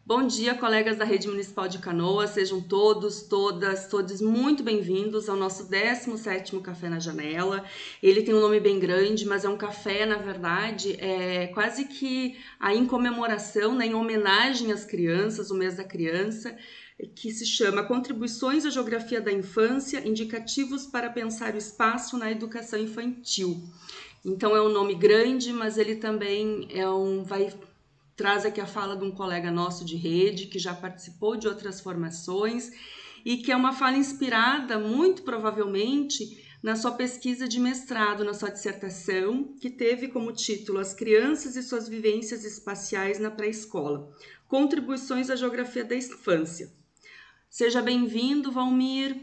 Bom dia, colegas da Rede Municipal de Canoas, sejam todos, todas, todos muito bem-vindos ao nosso 17º Café na Janela. Ele tem um nome bem grande, mas é um café, na verdade, quase que aí em comemoração, né, em homenagem às crianças, o mês da criança, que se chama Contribuições à Geografia da Infância, Indicativos para Pensar o Espaço na Educação Infantil. Então é um nome grande, mas ele também vai traz aqui a fala de um colega nosso de rede que já participou de outras formações e que é uma fala inspirada, muito provavelmente, na sua pesquisa de mestrado, na sua dissertação, que teve como título As Crianças e Suas Vivências Espaciais na Pré-Escola, Contribuições à Geografia da Infância. Seja bem-vindo, Valmir,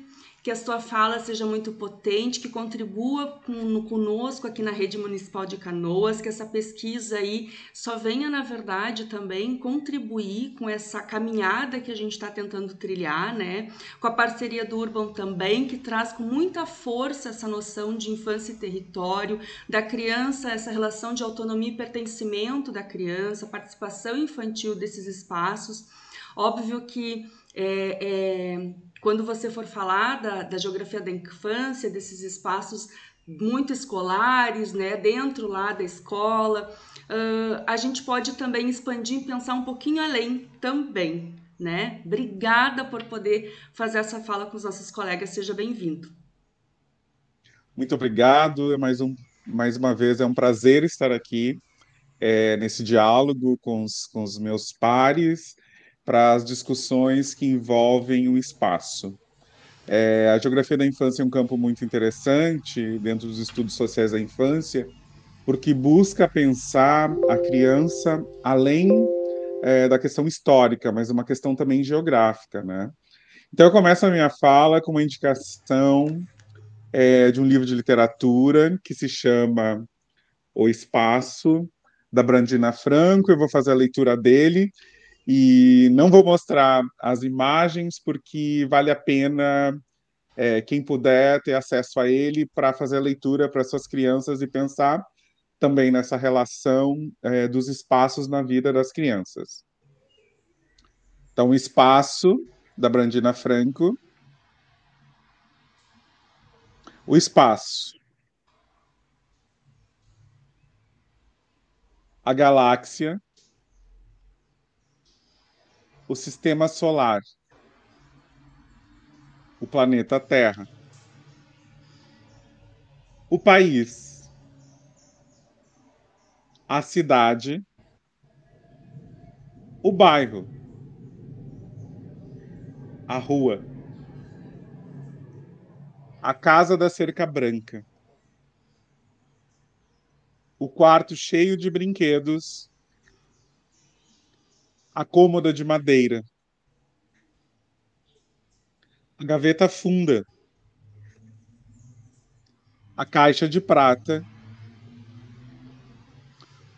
que a sua fala seja muito potente, que contribua conosco aqui na Rede Municipal de Canoas, que essa pesquisa aí só venha, na verdade, também contribuir com essa caminhada que a gente está tentando trilhar, né? Com a parceria do Urban também, que traz com muita força essa noção de infância e território, da criança, essa relação de autonomia e pertencimento da criança, participação infantil desses espaços. Óbvio que quando você for falar da geografia da infância, desses espaços muito escolares, né, dentro lá da escola, a gente pode também expandir e pensar um pouquinho além também, né? Obrigada por poder fazer essa fala com os nossos colegas, seja bem-vindo. Muito obrigado. Mais uma vez, é um prazer estar aqui nesse diálogo com os meus pares para as discussões que envolvem o espaço. A geografia da infância é um campo muito interessante dentro dos estudos sociais da infância, porque busca pensar a criança além da questão histórica, mas uma questão também geográfica, né? Então, eu começo a minha fala com uma indicação de um livro de literatura que se chama O Espaço, da Brandina Franco. Eu vou fazer a leitura dele e não vou mostrar as imagens porque vale a pena quem puder ter acesso a ele para fazer a leitura para suas crianças e pensar também nessa relação dos espaços na vida das crianças. Então, O Espaço, da Brandina Franco. O espaço, a galáxia, o sistema solar, o planeta Terra, o país, a cidade, o bairro, a rua, a casa da cerca branca, o quarto cheio de brinquedos, a cômoda de madeira, a gaveta funda, a caixa de prata,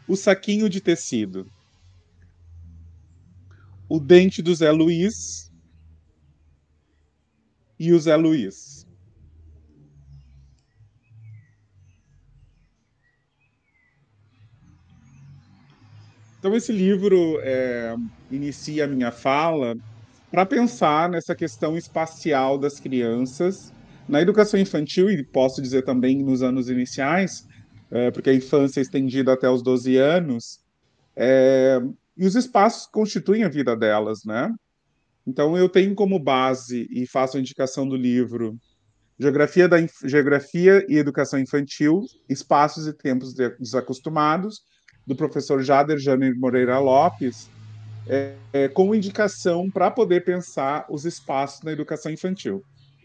o saquinho de tecido, o dente do Zé Luiz e o Zé Luiz. Então, esse livro inicia a minha fala para pensar nessa questão espacial das crianças na educação infantil, e posso dizer também nos anos iniciais, porque a infância é estendida até os 12 anos, e os espaços constituem a vida delas, né? Então, eu tenho como base e faço a indicação do livro Geografia e Educação Infantil, Espaços e Tempos Desacostumados, do professor Jader Janer Moreira Lopes, como indicação para poder pensar os espaços na educação infantil.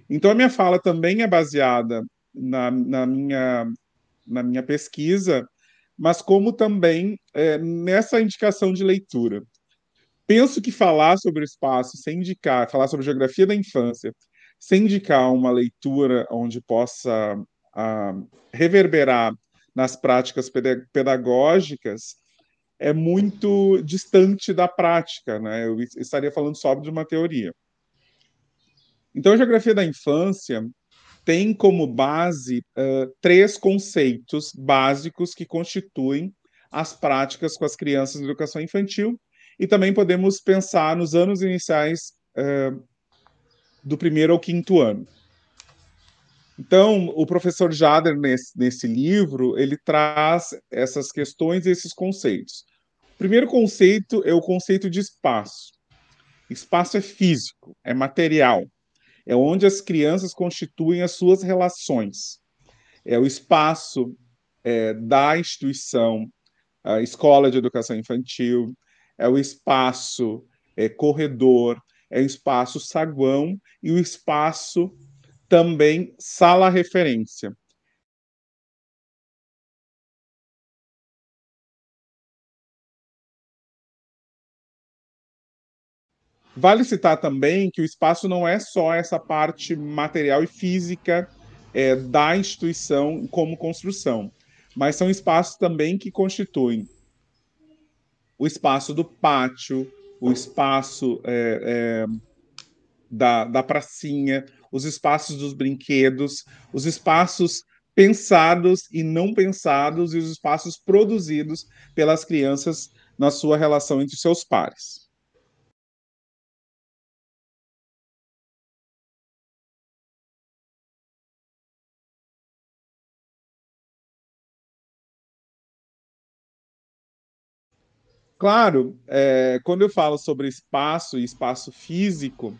Então, a minha fala também é baseada na minha pesquisa, mas como também nessa indicação de leitura. Penso que falar sobre o espaço, sem indicar, falar sobre geografia da infância, sem indicar uma leitura onde possa ah, reverberar nas práticas pedagógicas, é muito distante da prática, né? Eu estaria falando só de uma teoria. Então, a geografia da infância tem como base três conceitos básicos que constituem as práticas com as crianças na educação infantil e também podemos pensar nos anos iniciais do 1º ao 5º ano. Então, o professor Jader, nesse livro, ele traz essas questões e esses conceitos. O primeiro conceito é o conceito de espaço. Espaço é físico, é material, é onde as crianças constituem as suas relações. É o espaço da instituição, a escola de educação infantil, é o espaço corredor, é o espaço saguão e o espaço também sala referência. Vale citar também que o espaço não é só essa parte material e física da instituição como construção, mas são espaços também que constituem o espaço do pátio, o espaço da pracinha, os espaços dos brinquedos, os espaços pensados e não pensados e os espaços produzidos pelas crianças na sua relação entre seus pares. Claro, quando eu falo sobre espaço e espaço físico,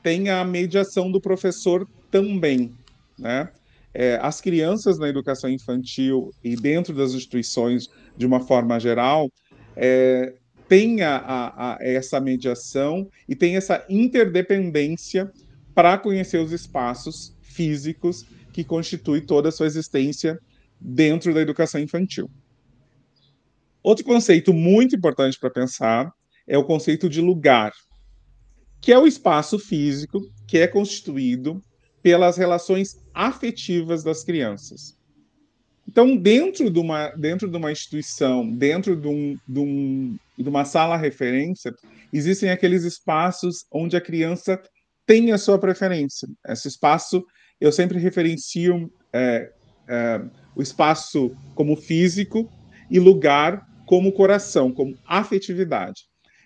tem a mediação do professor também, né? As crianças na educação infantil e dentro das instituições, de uma forma geral, tem essa mediação e tem essa interdependência para conhecer os espaços físicos que constituem toda a sua existência dentro da educação infantil. Outro conceito muito importante para pensar é o conceito de lugar, que é o espaço físico que é constituído pelas relações afetivas das crianças. Então, dentro de uma instituição, dentro de uma sala referência, existem aqueles espaços onde a criança tem a sua preferência. Esse espaço, eu sempre referencio o espaço como físico e lugar como coração, como afetividade.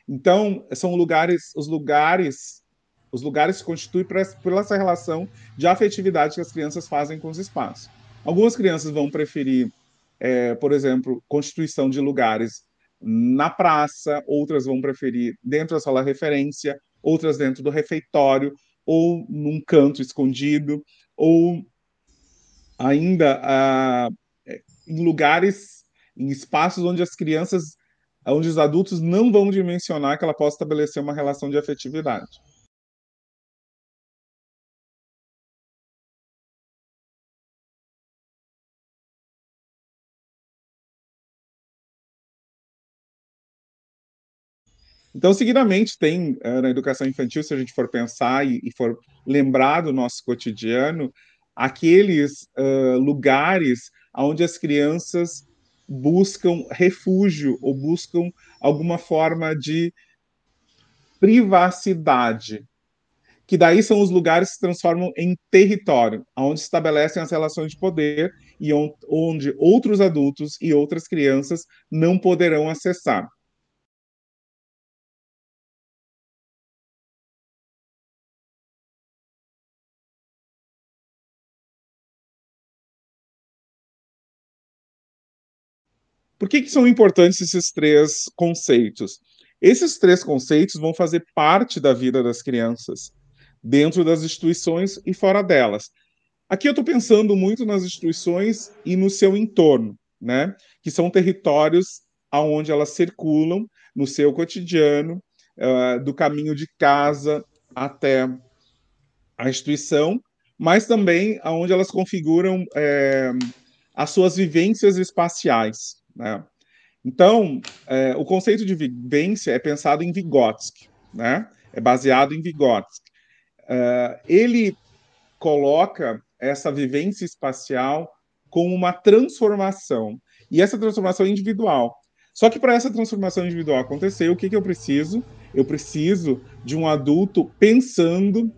Então, são os lugares se constituem por essa relação de afetividade que as crianças fazem com os espaços. Algumas crianças vão preferir, por exemplo, constituição de lugares na praça, outras vão preferir dentro da sala referência, outras dentro do refeitório, ou num canto escondido, ou ainda em lugares, em espaços onde as crianças, onde os adultos não vão dimensionar que ela possa estabelecer uma relação de afetividade. Então, seguidamente, tem na educação infantil, se a gente for pensar e for lembrar do nosso cotidiano, aqueles lugares onde as crianças buscam refúgio ou buscam alguma forma de privacidade, que daí são os lugares que se transformam em território, onde se estabelecem as relações de poder e onde outros adultos e outras crianças não poderão acessar. Por que são importantes esses três conceitos? Esses três conceitos vão fazer parte da vida das crianças, dentro das instituições e fora delas. Aqui eu estou pensando muito nas instituições e no seu entorno, né? Que são territórios aonde elas circulam no seu cotidiano, do caminho de casa até a instituição, mas também aonde elas configuram as suas vivências espaciais, né? Então, o conceito de vivência é pensado em Vygotsky, né? É baseado em Vygotsky. Ele coloca essa vivência espacial como uma transformação, e essa transformação é individual. Só que para essa transformação individual acontecer, o que eu preciso? Eu preciso de um adulto pensando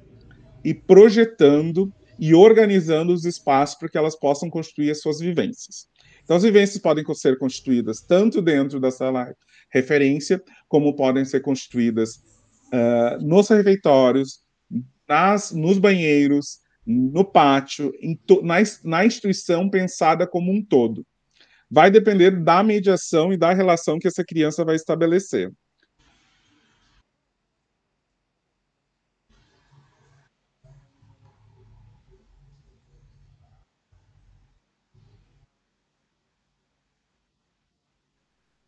e projetando e organizando os espaços para que elas possam constituir as suas vivências. Então, as vivências podem ser constituídas tanto dentro da sala referência, como podem ser constituídas nos refeitórios, nos banheiros, no pátio, na instituição pensada como um todo. Vai depender da mediação e da relação que essa criança vai estabelecer.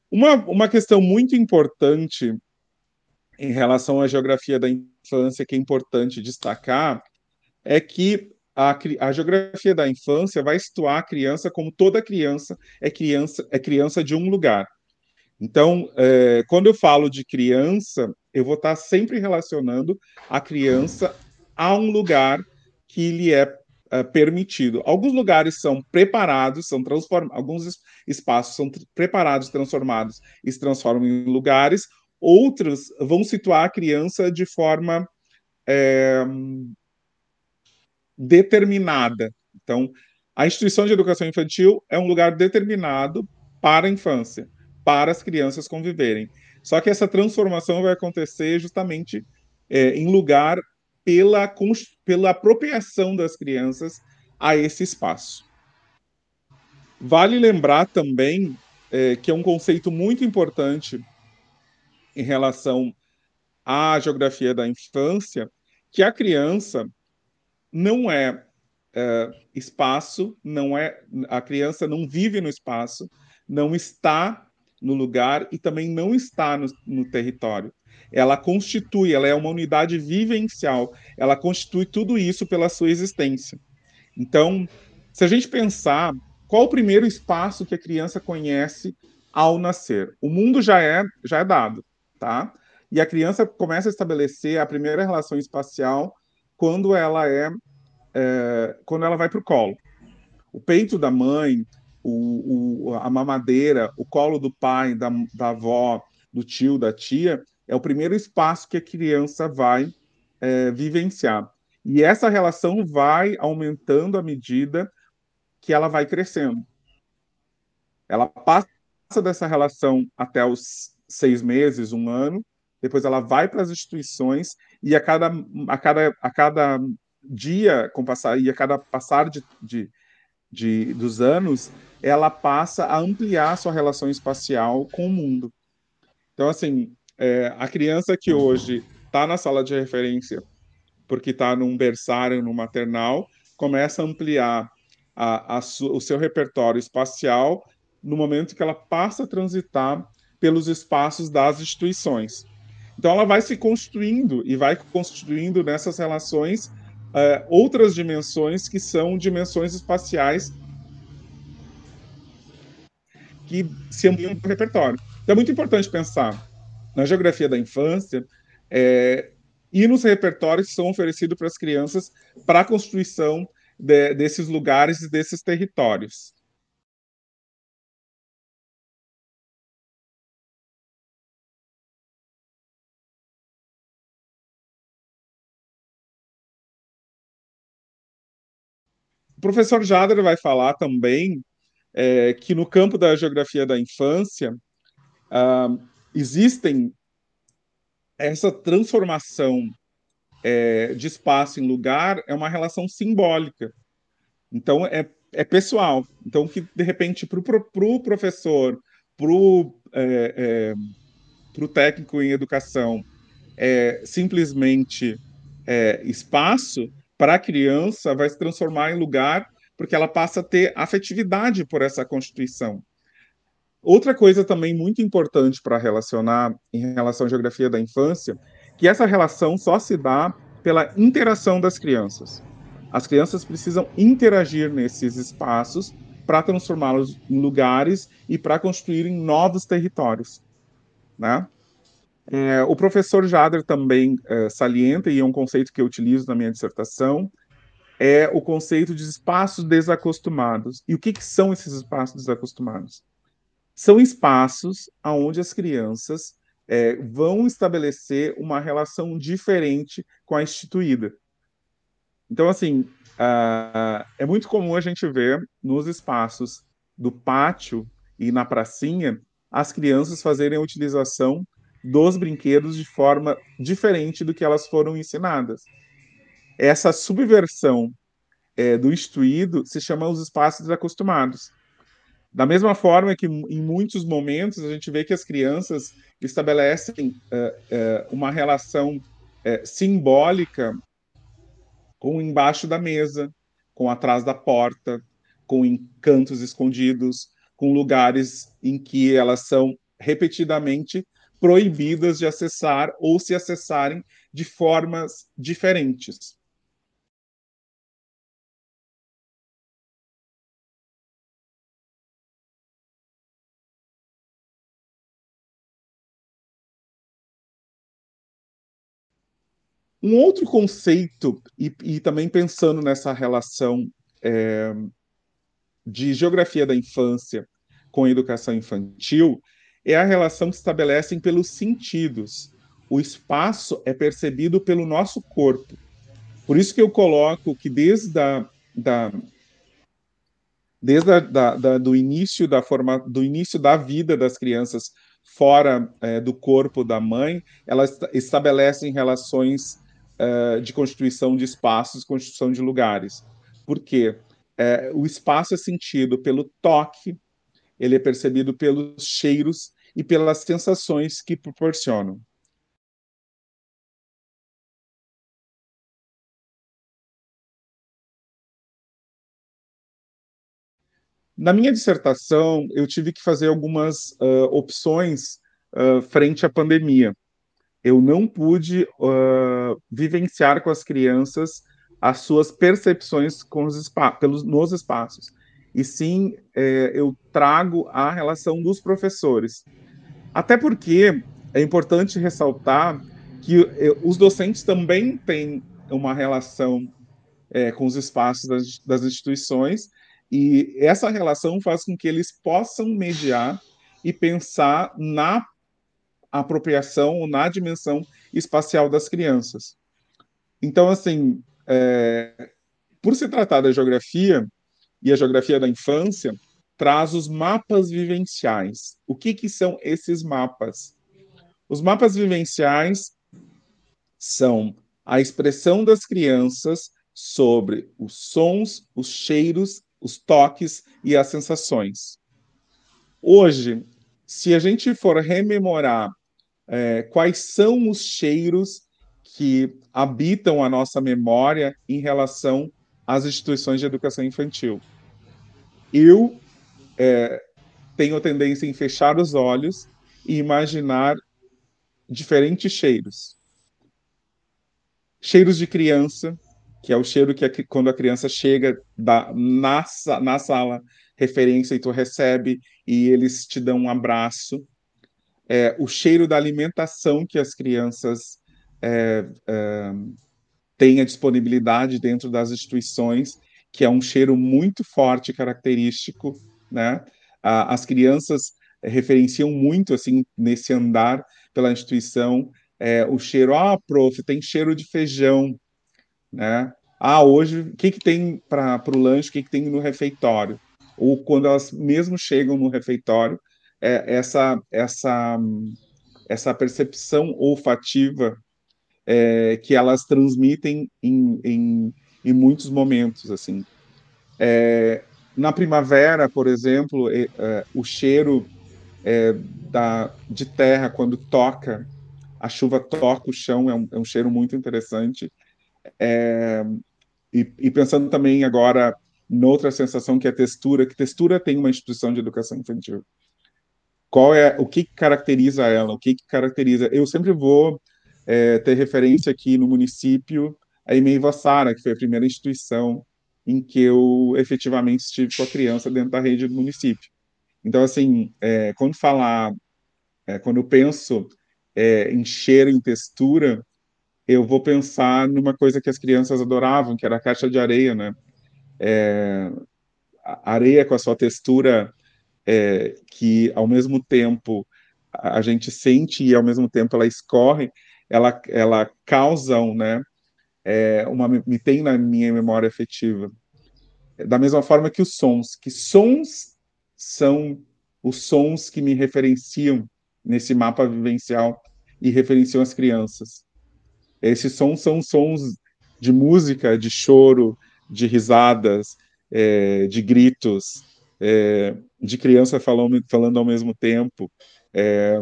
Uma questão muito importante em relação à geografia da infância, que é importante destacar, é que a geografia da infância vai situar a criança como toda criança é criança de um lugar. Então, quando eu falo de criança, eu vou estar sempre relacionando a criança a um lugar que lhe é permitido. Alguns lugares são preparados, são transformados, alguns espaços são preparados, transformados e se transformam em lugares, outros vão situar a criança de forma determinada. Então, a instituição de educação infantil é um lugar determinado para a infância, para as crianças conviverem. Só que essa transformação vai acontecer justamente em lugar pela apropriação das crianças a esse espaço. Vale lembrar também que é um conceito muito importante em relação à geografia da infância, que a criança não é espaço, não é a criança não vive no espaço, não está no lugar e também não está no território. Ela é uma unidade vivencial, ela constitui tudo isso pela sua existência. Então, se a gente pensar qual o primeiro espaço que a criança conhece ao nascer, o mundo já é dado, tá? E a criança começa a estabelecer a primeira relação espacial quando quando ela vai para o colo. O peito da mãe, a mamadeira, o colo do pai, da avó, do tio, da tia, é o primeiro espaço que a criança vai vivenciar. E essa relação vai aumentando à medida que ela vai crescendo. Ela passa dessa relação até os 6 meses, um ano, depois ela vai para as instituições e a cada dia com passar e a cada passar dos anos, ela passa a ampliar a sua relação espacial com o mundo. Então, assim, a criança que hoje está na sala de referência porque está num berçário, no maternal, começa a ampliar o seu repertório espacial no momento que ela passa a transitar pelos espaços das instituições. Então, ela vai se construindo e vai constituindo nessas relações outras dimensões que são dimensões espaciais que se ampliam para o repertório. Então, é muito importante pensar na geografia da infância e nos repertórios que são oferecidos para as crianças para a constituição desses lugares e desses territórios. O professor Jader vai falar também que no campo da geografia da infância existem essa transformação de espaço em lugar é uma relação simbólica. Então, é pessoal. Então, que, de repente, para o professor, para o técnico em educação, simplesmente espaço, para a criança vai se transformar em lugar, porque ela passa a ter afetividade por essa constituição. Outra coisa também muito importante para relacionar em relação à geografia da infância, que essa relação só se dá pela interação das crianças. As crianças precisam interagir nesses espaços para transformá-los em lugares e para construírem novos territórios, né? O professor Jader também salienta, e é um conceito que eu utilizo na minha dissertação, é o conceito de espaços desacostumados. E o que são esses espaços desacostumados? São espaços onde as crianças vão estabelecer uma relação diferente com a instituída. Então, assim, é muito comum a gente ver nos espaços do pátio e na pracinha as crianças fazerem a utilização dos brinquedos de forma diferente do que elas foram ensinadas. Essa subversão do instruído se chama os espaços acostumados. Da mesma forma que, em muitos momentos, a gente vê que as crianças estabelecem uma relação simbólica com embaixo da mesa, com atrás da porta, com em cantos escondidos, com lugares em que elas são repetidamente proibidas de acessar ou se acessarem de formas diferentes. Um outro conceito, e também pensando nessa relação de geografia da infância com a educação infantil, é a relação que se estabelecem pelos sentidos. O espaço é percebido pelo nosso corpo. Por isso que eu coloco que do início do início da vida das crianças fora do corpo da mãe, elas estabelecem relações de constituição de espaços, constituição de lugares. Por quê? O espaço é sentido pelo toque, ele é percebido pelos cheiros e pelas sensações que proporcionam. Na minha dissertação, eu tive que fazer algumas opções frente à pandemia. Eu não pude vivenciar com as crianças as suas percepções com nos espaços. E sim, eu trago a relação dos professores. Até porque é importante ressaltar que os docentes também têm uma relação com os espaços das instituições, e essa relação faz com que eles possam mediar e pensar na apropriação ou na dimensão espacial das crianças. Então, assim, por se tratar da geografia e a geografia da infância, traz os mapas vivenciais. O que são esses mapas? Os mapas vivenciais são a expressão das crianças sobre os sons, os cheiros, os toques e as sensações. Hoje, se a gente for rememorar quais são os cheiros que habitam a nossa memória em relação às instituições de educação infantil, eu tenho a tendência em fechar os olhos e imaginar diferentes cheiros. Cheiros de criança, que é o cheiro que quando a criança chega na sala referência e tu recebe e eles te dão um abraço. O cheiro da alimentação que as crianças têm a disponibilidade dentro das instituições, que é um cheiro muito forte, característico, né? As crianças referenciam muito, assim, nesse andar pela instituição, o cheiro, prof, tem cheiro de feijão, né? Hoje, o que tem para o lanche, o que tem no refeitório? Ou quando elas mesmo chegam no refeitório, essa percepção olfativa que elas transmitem em muitos momentos, assim. Na primavera, por exemplo, o cheiro de terra quando toca, a chuva toca o chão, é um cheiro muito interessante. E pensando também agora noutra sensação que é a textura, que textura tem uma instituição de educação infantil. O que caracteriza ela? O que caracteriza? Eu sempre vou ter referência aqui no município a EMEI Vassara, que foi a primeira instituição em que eu efetivamente estive com a criança dentro da rede do município. Então, assim, quando eu penso em cheiro, em textura, eu vou pensar numa coisa que as crianças adoravam, que era a caixa de areia, né? A areia com a sua textura que ao mesmo tempo a gente sente e ao mesmo tempo ela escorre, ela causa né, me tem na minha memória afetiva. Da mesma forma que os sons são os sons que me referenciam nesse mapa vivencial e referenciam as crianças. Esses sons são sons de música, de choro, de risadas, de gritos, de criança falando ao mesmo tempo, é,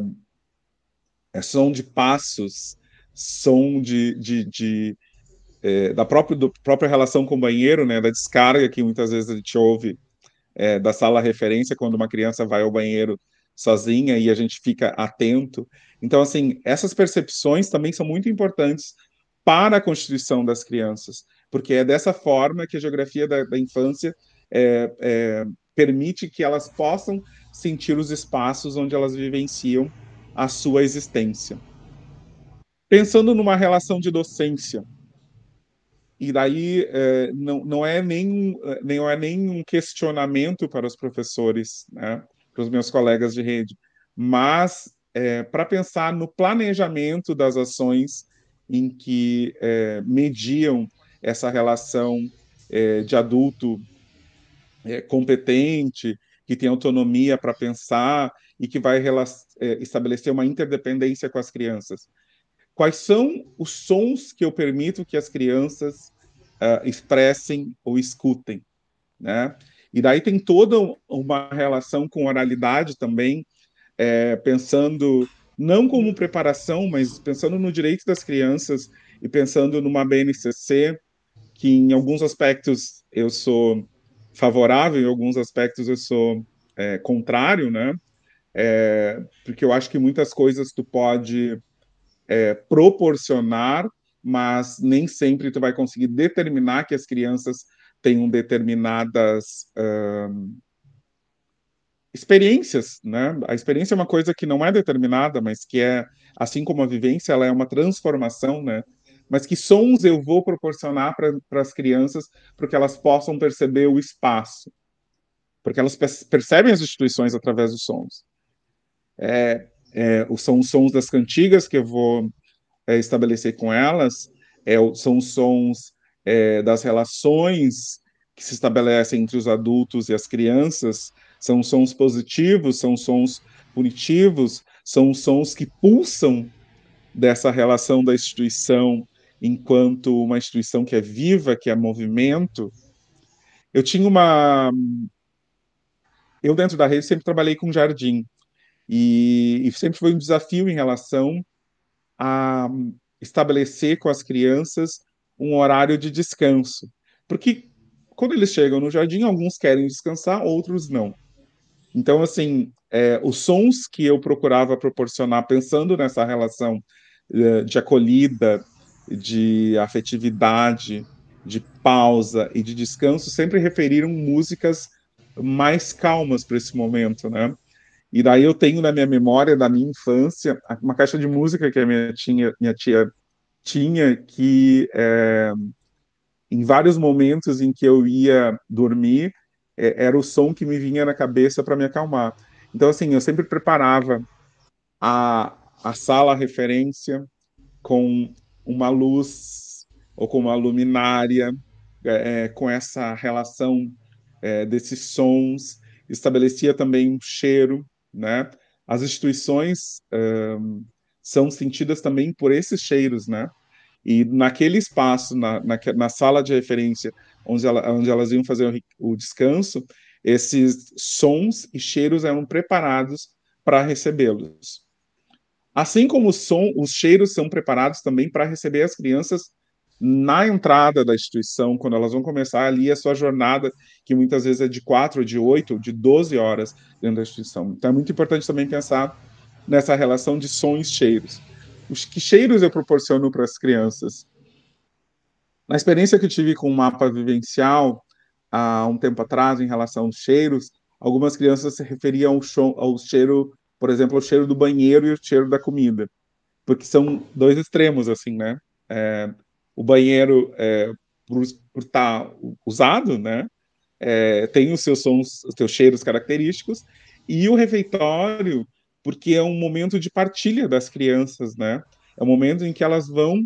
som de passos, som da própria relação com o banheiro, né, da descarga que muitas vezes a gente ouve da sala referência quando uma criança vai ao banheiro sozinha e a gente fica atento. Então, assim, essas percepções também são muito importantes para a constituição das crianças, porque é dessa forma que a geografia da infância permite que elas possam sentir os espaços onde elas vivenciam a sua existência. Pensando numa relação de docência, e daí não é nem um questionamento para os professores, né, para os meus colegas de rede, mas para pensar no planejamento das ações em que mediam essa relação de adulto competente, que tem autonomia para pensar e que vai estabelecer uma interdependência com as crianças. Quais são os sons que eu permito que as crianças expressem ou escutem, né? E daí tem toda uma relação com oralidade também, pensando não como preparação, mas pensando no direito das crianças e pensando numa BNCC, que em alguns aspectos eu sou favorável, em alguns aspectos eu sou contrário, né? Porque eu acho que muitas coisas tu pode proporcionar, mas nem sempre tu vai conseguir determinar que as crianças tenham determinadas experiências, né? A experiência é uma coisa que não é determinada, mas que é, assim como a vivência, ela é uma transformação, né? Mas que sons eu vou proporcionar para as crianças para que elas possam perceber o espaço, porque elas percebem as instituições através dos sons. São os sons das cantigas que eu vou estabelecer com elas, são os sons das relações que se estabelecem entre os adultos e as crianças, são sons positivos, são sons punitivos, são sons que pulsam dessa relação da instituição enquanto uma instituição que é viva, que é movimento. Eu tinha uma. Eu, dentro da rede, sempre trabalhei com jardim, e sempre foi um desafio em relação a estabelecer com as crianças um horário de descanso. Porque quando eles chegam no jardim, alguns querem descansar, outros não. Então, assim, os sons que eu procurava proporcionar, pensando nessa relação de acolhida, de afetividade, de pausa e de descanso, sempre referiram músicas mais calmas para esse momento, né? E daí eu tenho na minha memória da minha infância uma caixa de música que a minha tia tinha, que em vários momentos em que eu ia dormir, era o som que me vinha na cabeça para me acalmar. Então, assim, eu sempre preparava a sala referência com uma luz ou com uma luminária, com essa relação desses sons, estabelecia também um cheiro, né? As instituições são sentidas também por esses cheiros, né? E naquele espaço, na sala de referência, onde elas iam fazer o descanso, esses sons e cheiros eram preparados para recebê-los. Assim como os cheiros são preparados também para receber as crianças na entrada da instituição, quando elas vão começar ali a sua jornada, que muitas vezes é de 4, de 8, de 12 horas dentro da instituição. Então é muito importante também pensar nessa relação de sons e cheiros. Que cheiros eu proporciono para as crianças? Na experiência que eu tive com o mapa vivencial, há um tempo atrás, em relação aos cheiros, algumas crianças se referiam ao cheiro, por exemplo, ao cheiro do banheiro e ao cheiro da comida, porque são dois extremos, assim, né? O banheiro, por estar usado, né? Tem os seus sons, os seus cheiros característicos, e o refeitório, porque é um momento de partilha das crianças, né? É um momento em que elas vão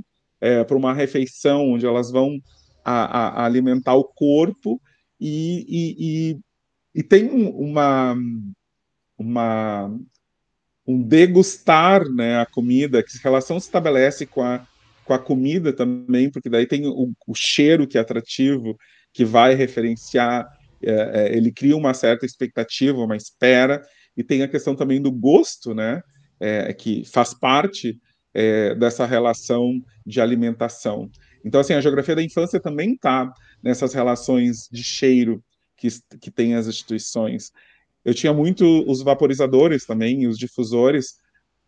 para uma refeição, onde elas vão a alimentar o corpo e tem uma uma um degustar, né, a comida, que relação se estabelece com a comida também, porque daí tem o cheiro que é atrativo, que vai referenciar, ele cria uma certa expectativa, uma espera, e tem a questão também do gosto, né, que faz parte dessa relação de alimentação. Então, assim, a geografia da infância também está nessas relações de cheiro que tem as instituições. Eu tinha muito os vaporizadores também, os difusores,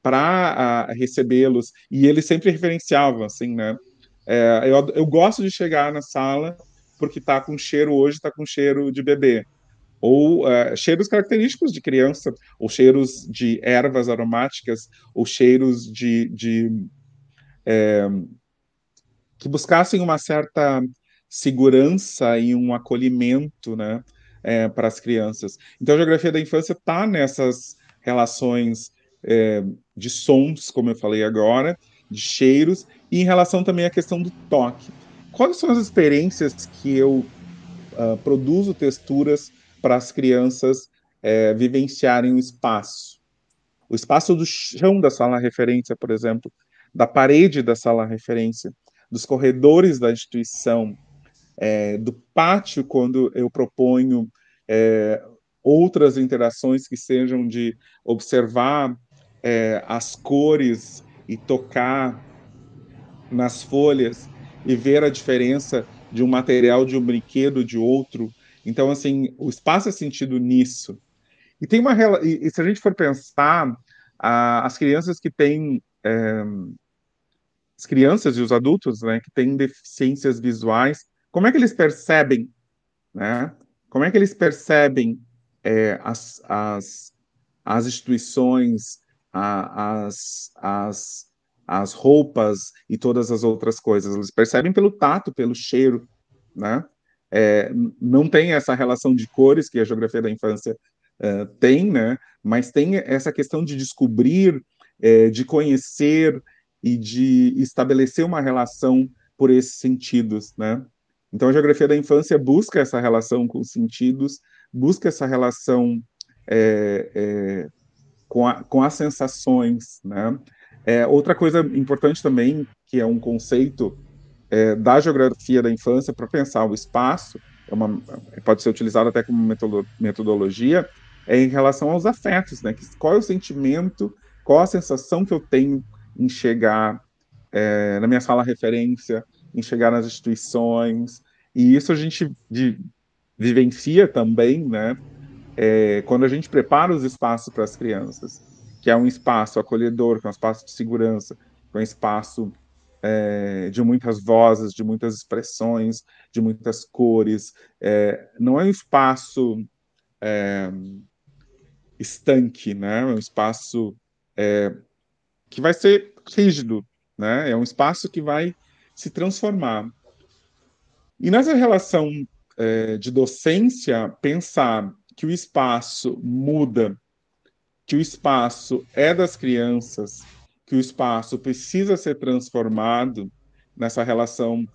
para recebê-los, e eles sempre referenciavam, assim, né? Eu gosto de chegar na sala porque tá com cheiro hoje, tá com cheiro de bebê. Ou cheiros característicos de criança, ou cheiros de ervas aromáticas, ou cheiros que buscassem uma certa segurança e um acolhimento, né, para as crianças. Então, a geografia da infância está nessas relações de sons, como eu falei agora, de cheiros, e em relação também à questão do toque. Quais são as experiências que eu produzo texturas para as crianças vivenciarem o espaço? O espaço do chão da sala referência, por exemplo, da parede da sala referência, dos corredores da instituição, do pátio, quando eu proponho é, outras interações que sejam de observar as cores e tocar nas folhas e ver a diferença de um material de um brinquedo de outro. Então, assim, o espaço é sentido nisso. E tem e se a gente for pensar, as crianças que têm as crianças e os adultos, né, que têm deficiências visuais, como é que eles percebem, né? Como é que eles percebem as instituições, as roupas e todas as outras coisas? Eles percebem pelo tato, pelo cheiro, né? Não tem essa relação de cores que a geografia da infância tem, né? Mas tem essa questão de descobrir, de conhecer e de estabelecer uma relação por esses sentidos, né? Então, a geografia da infância busca essa relação com os sentidos, busca essa relação é, com as sensações, né? Outra coisa importante também, que é um conceito da geografia da infância para pensar o espaço, pode ser utilizado até como metodologia, em relação aos afetos, né? Qual é o sentimento, qual a sensação que eu tenho em chegar na minha sala referência, em chegar nas instituições, e isso a gente vivencia também, né? Quando a gente prepara os espaços para as crianças, que é um espaço acolhedor, que é um espaço de segurança, que é um espaço de muitas vozes, de muitas expressões, de muitas cores. Não é um espaço estanque, né? É um espaço que vai ser rígido, né? É um espaço que vai se transformar. E nessa relação de docência, pensar que o espaço muda, que o espaço é das crianças, que o espaço precisa ser transformado nessa relação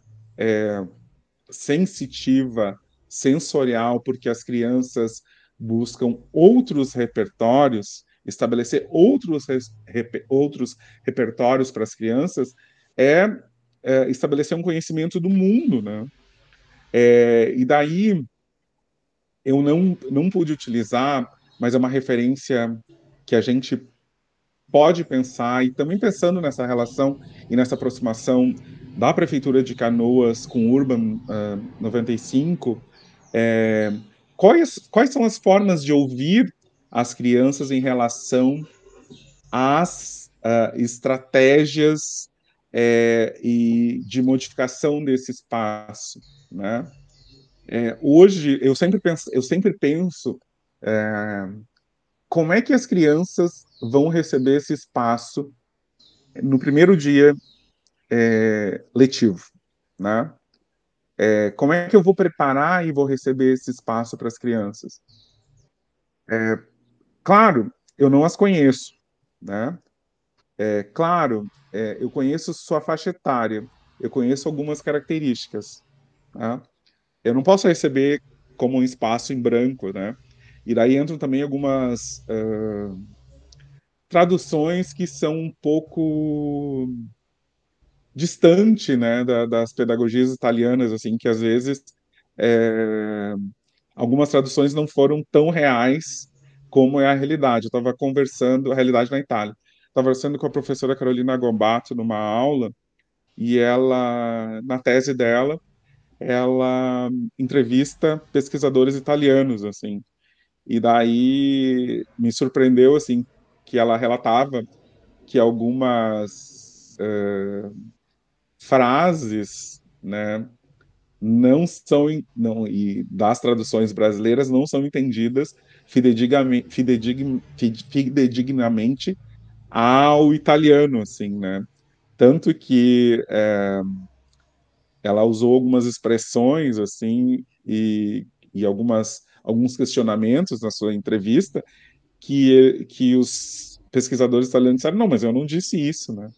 sensitiva, sensorial, porque as crianças buscam outros repertórios, estabelecer outros repertórios para as crianças, é, estabelecer um conhecimento do mundo, né? E daí eu não pude utilizar, mas é uma referência que a gente pode pensar, e também pensando nessa relação e nessa aproximação da Prefeitura de Canoas com o Urban 95, é, quais são as formas de ouvir as crianças em relação às estratégias e de modificação desse espaço, né? Hoje eu sempre penso como é que as crianças vão receber esse espaço no primeiro dia letivo, né? Como é que eu vou preparar e vou receber esse espaço para as crianças? Claro, eu não as conheço, né? Claro, eu conheço sua faixa etária, eu conheço algumas características, né? Eu não posso receber como um espaço em branco, né? E daí entram também algumas traduções que são um pouco distante, né, das pedagogias italianas, assim, que às vezes é, algumas traduções não foram tão reais como é a realidade. Eu estava conversando, a realidade na Itália. Estava conversando com a professora Carolina Gombato numa aula, e ela, na tese dela, ela entrevista pesquisadores italianos, assim. E daí me surpreendeu, assim, que ela relatava que algumas frases, né, não são, não, e das traduções brasileiras não são entendidas fidedignamente ao italiano, assim, né? Tanto que ela usou algumas expressões, assim, e alguns questionamentos na sua entrevista que os pesquisadores italianos disseram, não, mas eu não disse isso, né?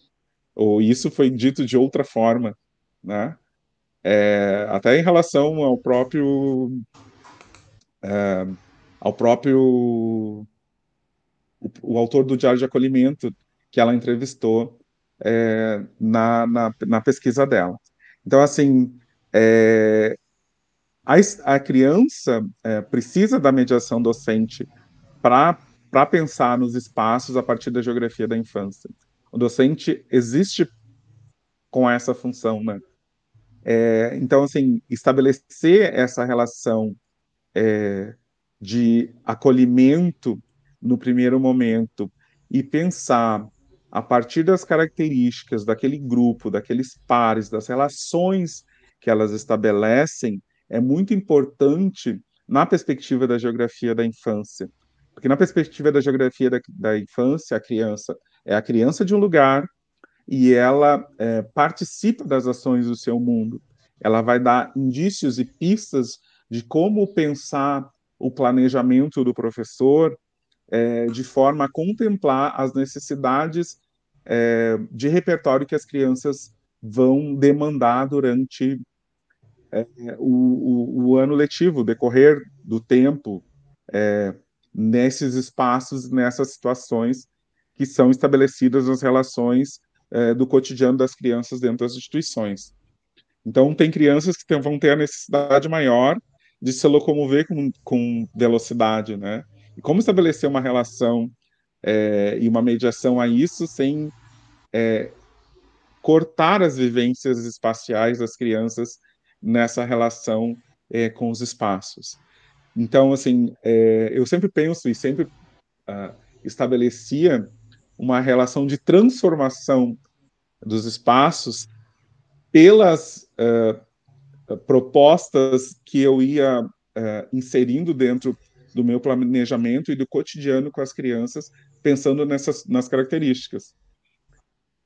Ou isso foi dito de outra forma, né? Até em relação ao próprio o autor do Diário de Acolhimento que ela entrevistou na pesquisa dela. Então, assim, é, a criança precisa da mediação docente para pensar nos espaços a partir da geografia da infância. O docente existe com essa função, né? Então, assim, estabelecer essa relação de acolhimento no primeiro momento e pensar a partir das características daquele grupo, daqueles pares, das relações que elas estabelecem, é muito importante na perspectiva da geografia da infância. Porque na perspectiva da geografia da infância, a criança de um lugar e ela participa das ações do seu mundo. Ela vai dar indícios e pistas de como pensar o planejamento do professor de forma a contemplar as necessidades de repertório que as crianças vão demandar durante o ano letivo, o decorrer do tempo, nesses espaços, nessas situações que são estabelecidas nas relações do cotidiano das crianças dentro das instituições. Então, tem crianças que vão ter a necessidade maior de se locomover com velocidade, né? E como estabelecer uma relação e uma mediação a isso sem cortar as vivências espaciais das crianças nessa relação com os espaços. Então, assim, eu sempre penso e sempre estabelecia uma relação de transformação dos espaços pelas propostas que eu ia inserindo dentro do meu planejamento e do cotidiano com as crianças, pensando nas características.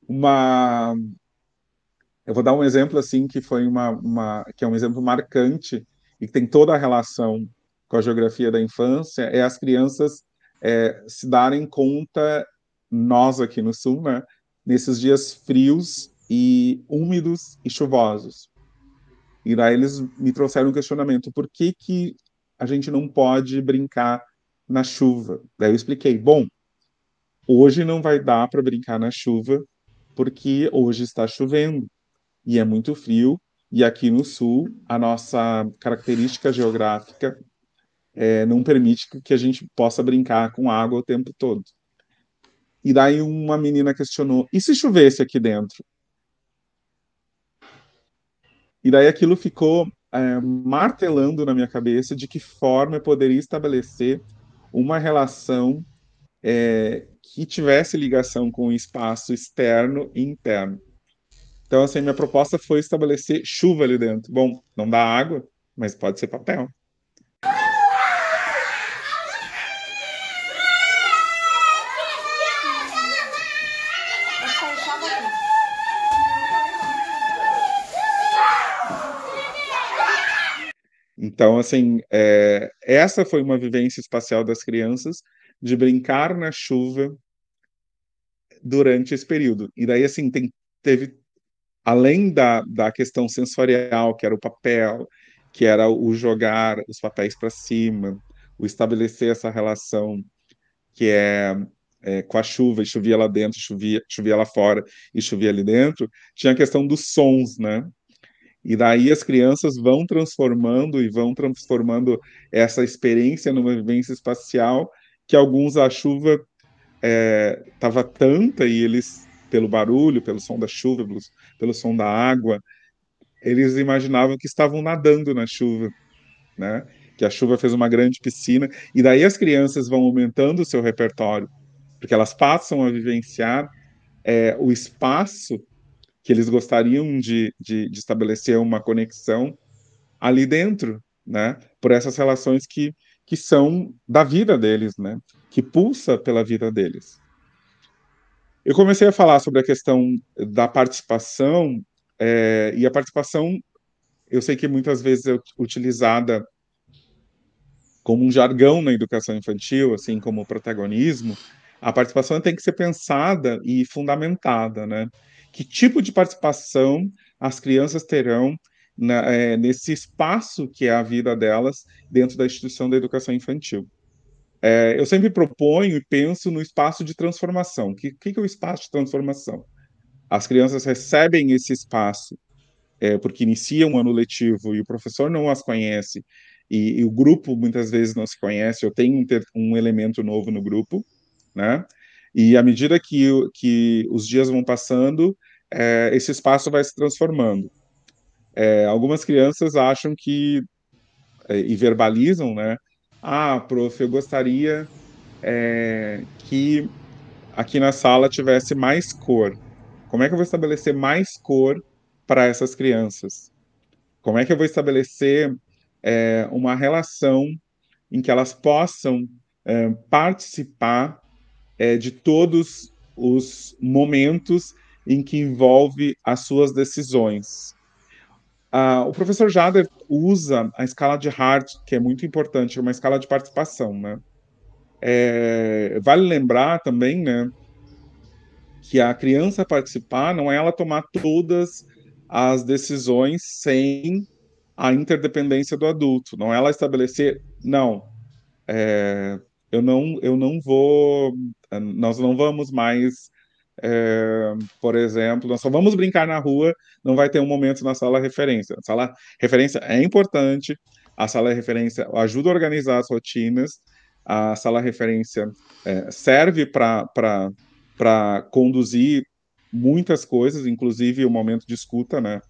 Uma, eu vou dar um exemplo assim que foi que é um exemplo marcante e que tem toda a relação com a geografia da infância, é as crianças se darem conta, nós aqui no sul, né, nesses dias frios e úmidos e chuvosos. E daí eles me trouxeram um questionamento: por que que a gente não pode brincar na chuva? Daí eu expliquei: bom, hoje não vai dar para brincar na chuva porque hoje está chovendo e é muito frio, e aqui no sul a nossa característica geográfica não permite que a gente possa brincar com água o tempo todo. E daí uma menina questionou: e se chovesse aqui dentro? E daí aquilo ficou martelando na minha cabeça de que forma eu poderia estabelecer uma relação que tivesse ligação com o espaço externo e interno. Então, assim, minha proposta foi estabelecer chuva ali dentro. Bom, não dá água, mas pode ser papel. Então, assim, essa foi uma vivência espacial das crianças de brincar na chuva durante esse período. E daí, assim, teve, além da questão sensorial, que era o papel, que era o jogar os papéis para cima, o estabelecer essa relação que é com a chuva, e chovia lá dentro, chovia lá fora e chovia ali dentro, tinha a questão dos sons, né? E daí as crianças vão transformando essa experiência numa vivência espacial que alguns a chuva estava tanta e eles, pelo barulho, pelo som da chuva, pelo som da água, eles imaginavam que estavam nadando na chuva, né? Que a chuva fez uma grande piscina, e daí as crianças vão aumentando o seu repertório, porque elas passam a vivenciar o espaço que eles gostariam de estabelecer uma conexão ali dentro, né? Por essas relações que são da vida deles, né? Que pulsa pela vida deles. Eu comecei a falar sobre a questão da participação, e a participação, eu sei que muitas vezes é utilizada como um jargão na educação infantil, assim como o protagonismo. A participação tem que ser pensada e fundamentada, né? Que tipo de participação as crianças terão nesse espaço que é a vida delas dentro da instituição da educação infantil? Eu sempre proponho e penso no espaço de transformação. Que é o espaço de transformação? As crianças recebem esse espaço porque iniciam um ano letivo e o professor não as conhece e o grupo muitas vezes não se conhece, eu tenho um elemento novo no grupo, né? E à medida que os dias vão passando, esse espaço vai se transformando. Algumas crianças acham que, e verbalizam, né? Ah, prof, eu gostaria que aqui na sala tivesse mais cor. Como é que eu vou estabelecer mais cor para essas crianças? Como é que eu vou estabelecer uma relação em que elas possam participar de todos os momentos em que envolve as suas decisões? O professor Jader usa a escala de Hart, que é muito importante, uma escala de participação, né? Vale lembrar também, né, que a criança participar não é ela tomar todas as decisões sem a interdependência do adulto, não é ela estabelecer, não, eu não vou, nós não vamos mais, por exemplo, nós só vamos brincar na rua, não vai ter um momento na sala referência. A sala referência é importante, a sala referência ajuda a organizar as rotinas, a sala referência serve para conduzir muitas coisas, inclusive o momento de escuta, né?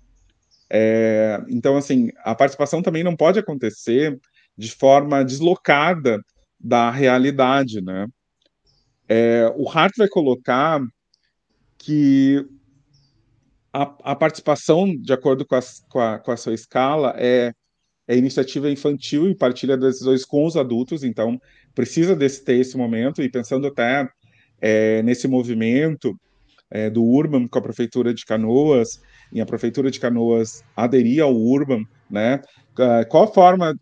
Então, assim, a participação também não pode acontecer de forma deslocada da realidade, né? O Hart vai colocar que a participação, de acordo com a sua escala, é iniciativa infantil e partilha das decisões com os adultos, então precisa ter esse momento, e pensando até nesse movimento do Urban com a Prefeitura de Canoas, e a Prefeitura de Canoas aderir ao Urban, né? Qual forma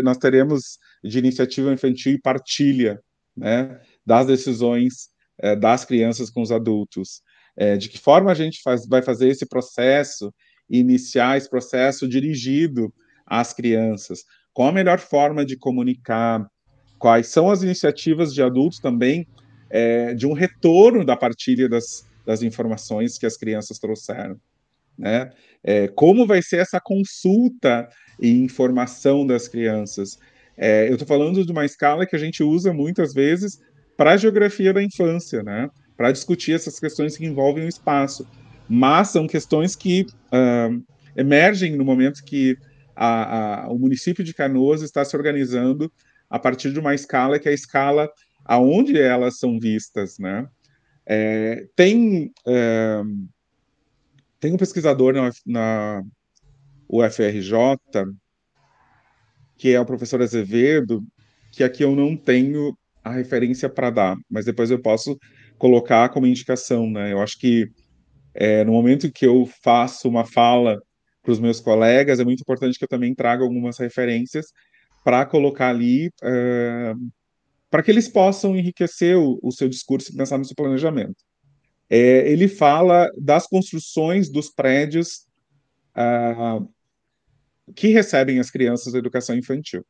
nós teremos de iniciativa infantil e partilha, né, das decisões das crianças com os adultos? De que forma a gente vai fazer esse processo, iniciar esse processo dirigido às crianças? Qual a melhor forma de comunicar? Quais são as iniciativas de adultos também de um retorno da partilha das informações que as crianças trouxeram, né? Como vai ser essa consulta e informação das crianças? Eu estou falando de uma escala que a gente usa muitas vezes para a geografia da infância, né? Para discutir essas questões que envolvem o espaço, mas são questões que emergem no momento que o município de Canoas está se organizando a partir de uma escala que é a escala aonde elas são vistas, né? Tem um pesquisador na UFRJ, que é o professor Azevedo, que aqui eu não tenho a referência para dar, mas depois eu posso colocar como indicação, né? Eu acho que no momento que eu faço uma fala para os meus colegas, é muito importante que eu também traga algumas referências para colocar ali, para que eles possam enriquecer o seu discurso e pensar no seu planejamento. Ele fala das construções dos prédios que recebem as crianças da educação infantil.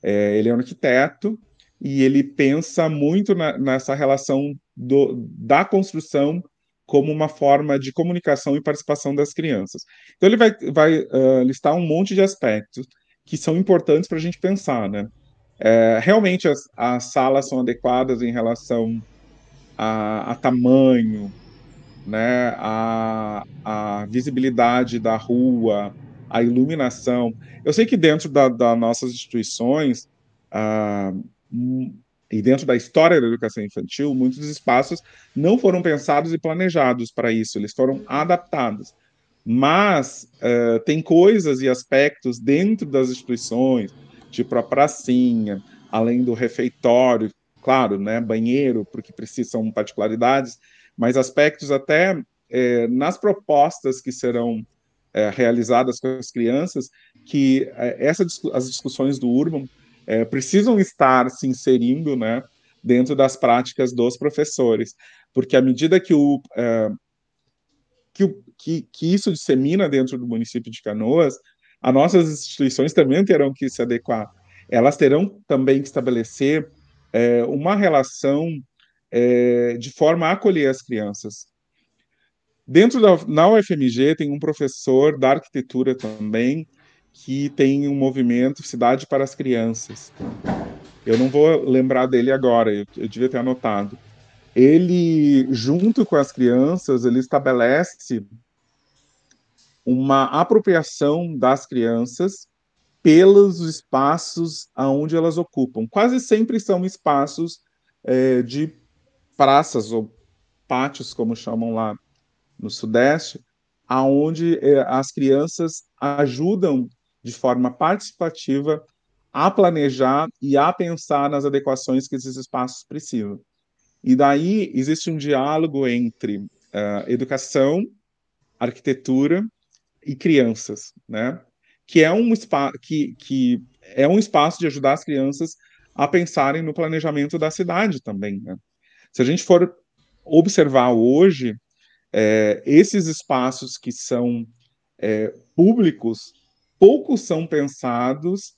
Ele é um arquiteto e ele pensa muito nessa relação da construção como uma forma de comunicação e participação das crianças. Então, ele vai listar um monte de aspectos que são importantes para a gente pensar, né? Realmente, as salas são adequadas em relação a tamanho, né, a visibilidade da rua, a iluminação. Eu sei que dentro das nossas instituições, ah, e dentro da história da educação infantil, muitos espaços não foram pensados e planejados para isso, eles foram adaptados. Mas tem coisas e aspectos dentro das instituições, tipo a pracinha, além do refeitório, claro, né, banheiro, porque precisam particularidades, mas aspectos até nas propostas que serão realizadas com as crianças, que as discussões do Urban precisam estar se inserindo, né, dentro das práticas dos professores, porque à medida que isso dissemina dentro do município de Canoas, as nossas instituições também terão que se adequar. Elas terão também que estabelecer uma relação de forma a acolher as crianças. Na UFMG tem um professor da arquitetura também que tem um movimento Cidade para as Crianças. Eu não vou lembrar dele agora, eu devia ter anotado. Ele, junto com as crianças, ele estabelece uma apropriação das crianças pelos espaços aonde elas ocupam. Quase sempre são espaços de praças ou pátios, como chamam lá no Sudeste, aonde as crianças ajudam de forma participativa a planejar e a pensar nas adequações que esses espaços precisam. E daí existe um diálogo entre educação, arquitetura e crianças, né? Que é que é um espaço de ajudar as crianças a pensarem no planejamento da cidade também, né? Se a gente for observar hoje, esses espaços que são públicos, poucos são pensados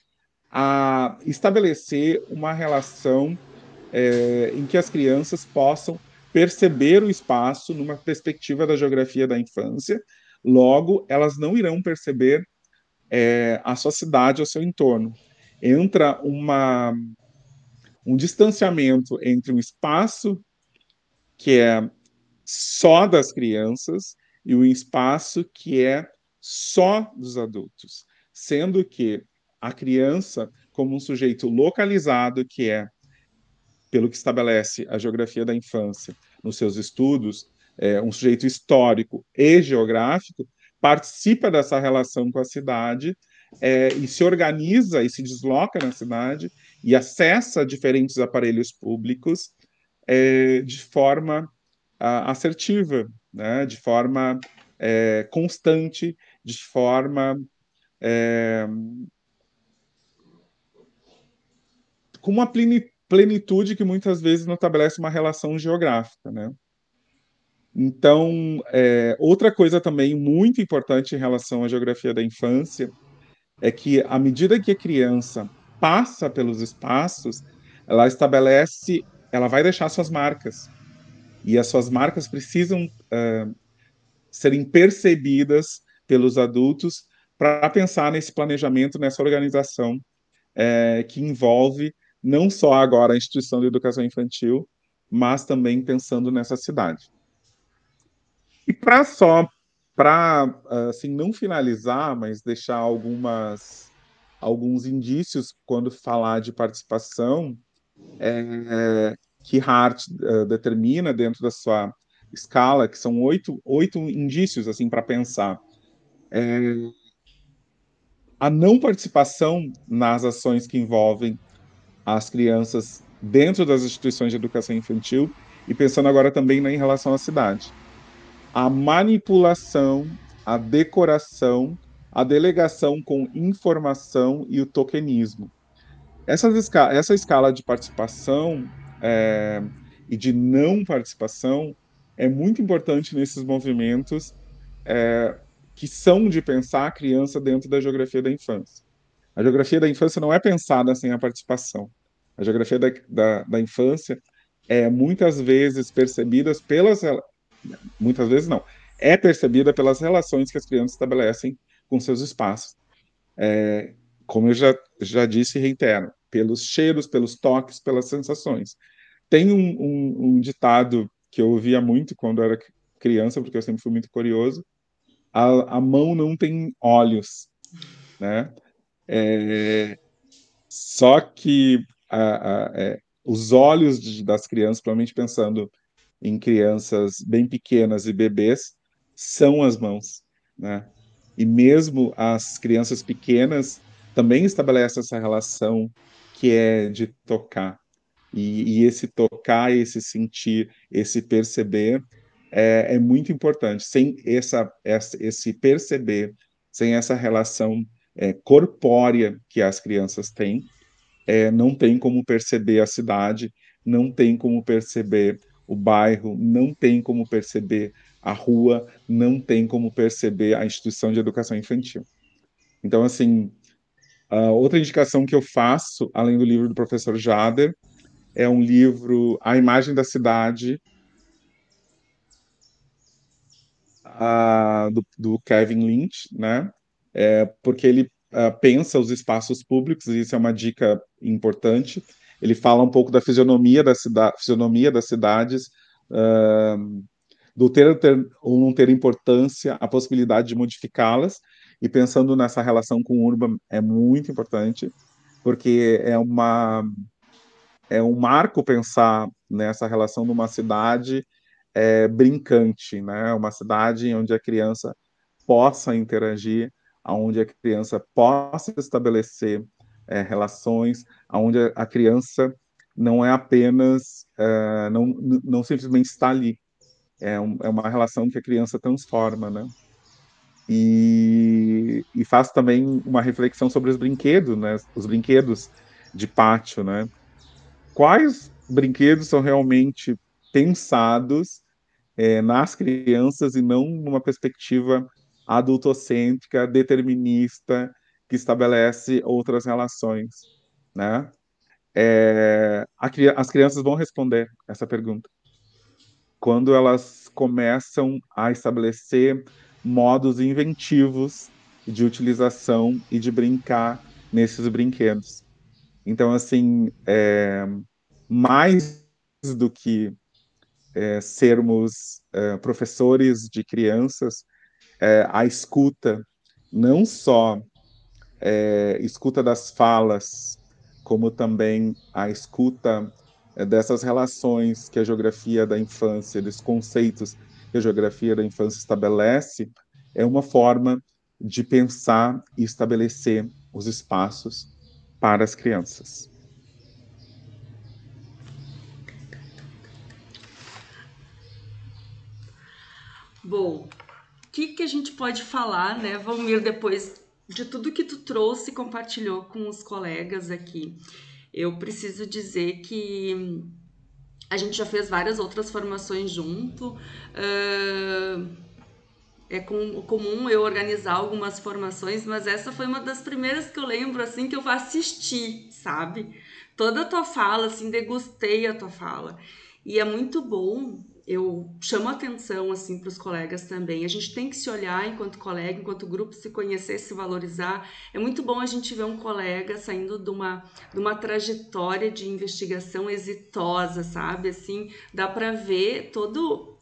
a estabelecer uma relação em que as crianças possam perceber o espaço numa perspectiva da geografia da infância, logo, elas não irão perceber a sua cidade, o seu entorno. Entra um distanciamento entre um espaço que é só das crianças e um espaço que é só dos adultos, sendo que a criança, como um sujeito localizado, que é pelo que estabelece a geografia da infância nos seus estudos, um sujeito histórico e geográfico, participa dessa relação com a cidade e se organiza e se desloca na cidade e acessa diferentes aparelhos públicos de forma assertiva, né? De forma constante, de forma com uma plenitude que muitas vezes não estabelece uma relação geográfica, né? Então, outra coisa também muito importante em relação à geografia da infância é que, à medida que a criança passa pelos espaços, ela vai deixar suas marcas. E as suas marcas precisam serem percebidas pelos adultos para pensar nesse planejamento, nessa organização que envolve não só agora a instituição de educação infantil, mas também pensando nessa cidade. E para assim não finalizar, mas deixar alguns indícios quando falar de participação, que Hart determina dentro da sua escala, que são oito indícios assim para pensar. A não participação nas ações que envolvem as crianças dentro das instituições de educação infantil e pensando agora também em relação à cidade. A manipulação, a decoração, a delegação com informação e o tokenismo. Essa escala de participação e de não participação é muito importante nesses movimentos que são de pensar a criança dentro da geografia da infância. A geografia da infância não é pensada sem a participação. A geografia da infância é muitas vezes muitas vezes não, é percebida pelas relações que as crianças estabelecem com seus espaços. Como eu já disse e reitero, pelos cheiros, pelos toques, pelas sensações. Tem um ditado que eu ouvia muito quando eu era criança, porque eu sempre fui muito curioso: a mão não tem olhos, né? É, só que os olhos das crianças, provavelmente pensando em crianças bem pequenas e bebês, são as mãos, né? E mesmo as crianças pequenas também estabelecem essa relação que é de tocar. E esse tocar, esse sentir, esse perceber é muito importante. Sem esse perceber, sem essa relação corpórea que as crianças têm, não tem como perceber a cidade, não tem como perceber o bairro, não tem como perceber a rua, não tem como perceber a instituição de educação infantil. Então, assim, a outra indicação que eu faço, além do livro do professor Jader, é um livro, A Imagem da Cidade, do Kevin Lynch, né? Porque ele pensa os espaços públicos, e isso é uma dica importante. Ele fala um pouco da fisionomia das cidades, ah, do ter ou não ter importância, a possibilidade de modificá-las, e pensando nessa relação com o urban é muito importante, porque é um marco pensar nessa relação de uma cidade brincante, né? Uma cidade onde a criança possa interagir, onde a criança possa estabelecer relações, onde a criança não é apenas, não simplesmente está ali, é uma relação que a criança transforma, né? E faz também uma reflexão sobre os brinquedos, né? Os brinquedos de pátio, né? Quais brinquedos são realmente pensados nas crianças e não numa perspectiva adultocêntrica, determinista, que estabelece outras relações, né? As crianças vão responder essa pergunta quando elas começam a estabelecer modos inventivos de utilização e de brincar nesses brinquedos. Então, assim, mais do que sermos professores de crianças, a escuta, não só escuta das falas, como também a escuta dessas relações que a geografia da infância, dos conceitos que a geografia da infância estabelece, é uma forma de pensar e estabelecer os espaços para as crianças. Bom, o que a gente pode falar, né, Valmir, depois de tudo que tu trouxe e compartilhou com os colegas aqui? Eu preciso dizer que a gente já fez várias outras formações junto. É comum eu organizar algumas formações, mas essa foi uma das primeiras que eu lembro, assim, que eu assisti, sabe? Toda a tua fala, assim, degustei a tua fala. E é muito bom, eu chamo atenção, assim, para os colegas também. A gente tem que se olhar enquanto colega, enquanto grupo, se conhecer, se valorizar. É muito bom a gente ver um colega saindo de uma trajetória de investigação exitosa, sabe? Assim, dá para ver todo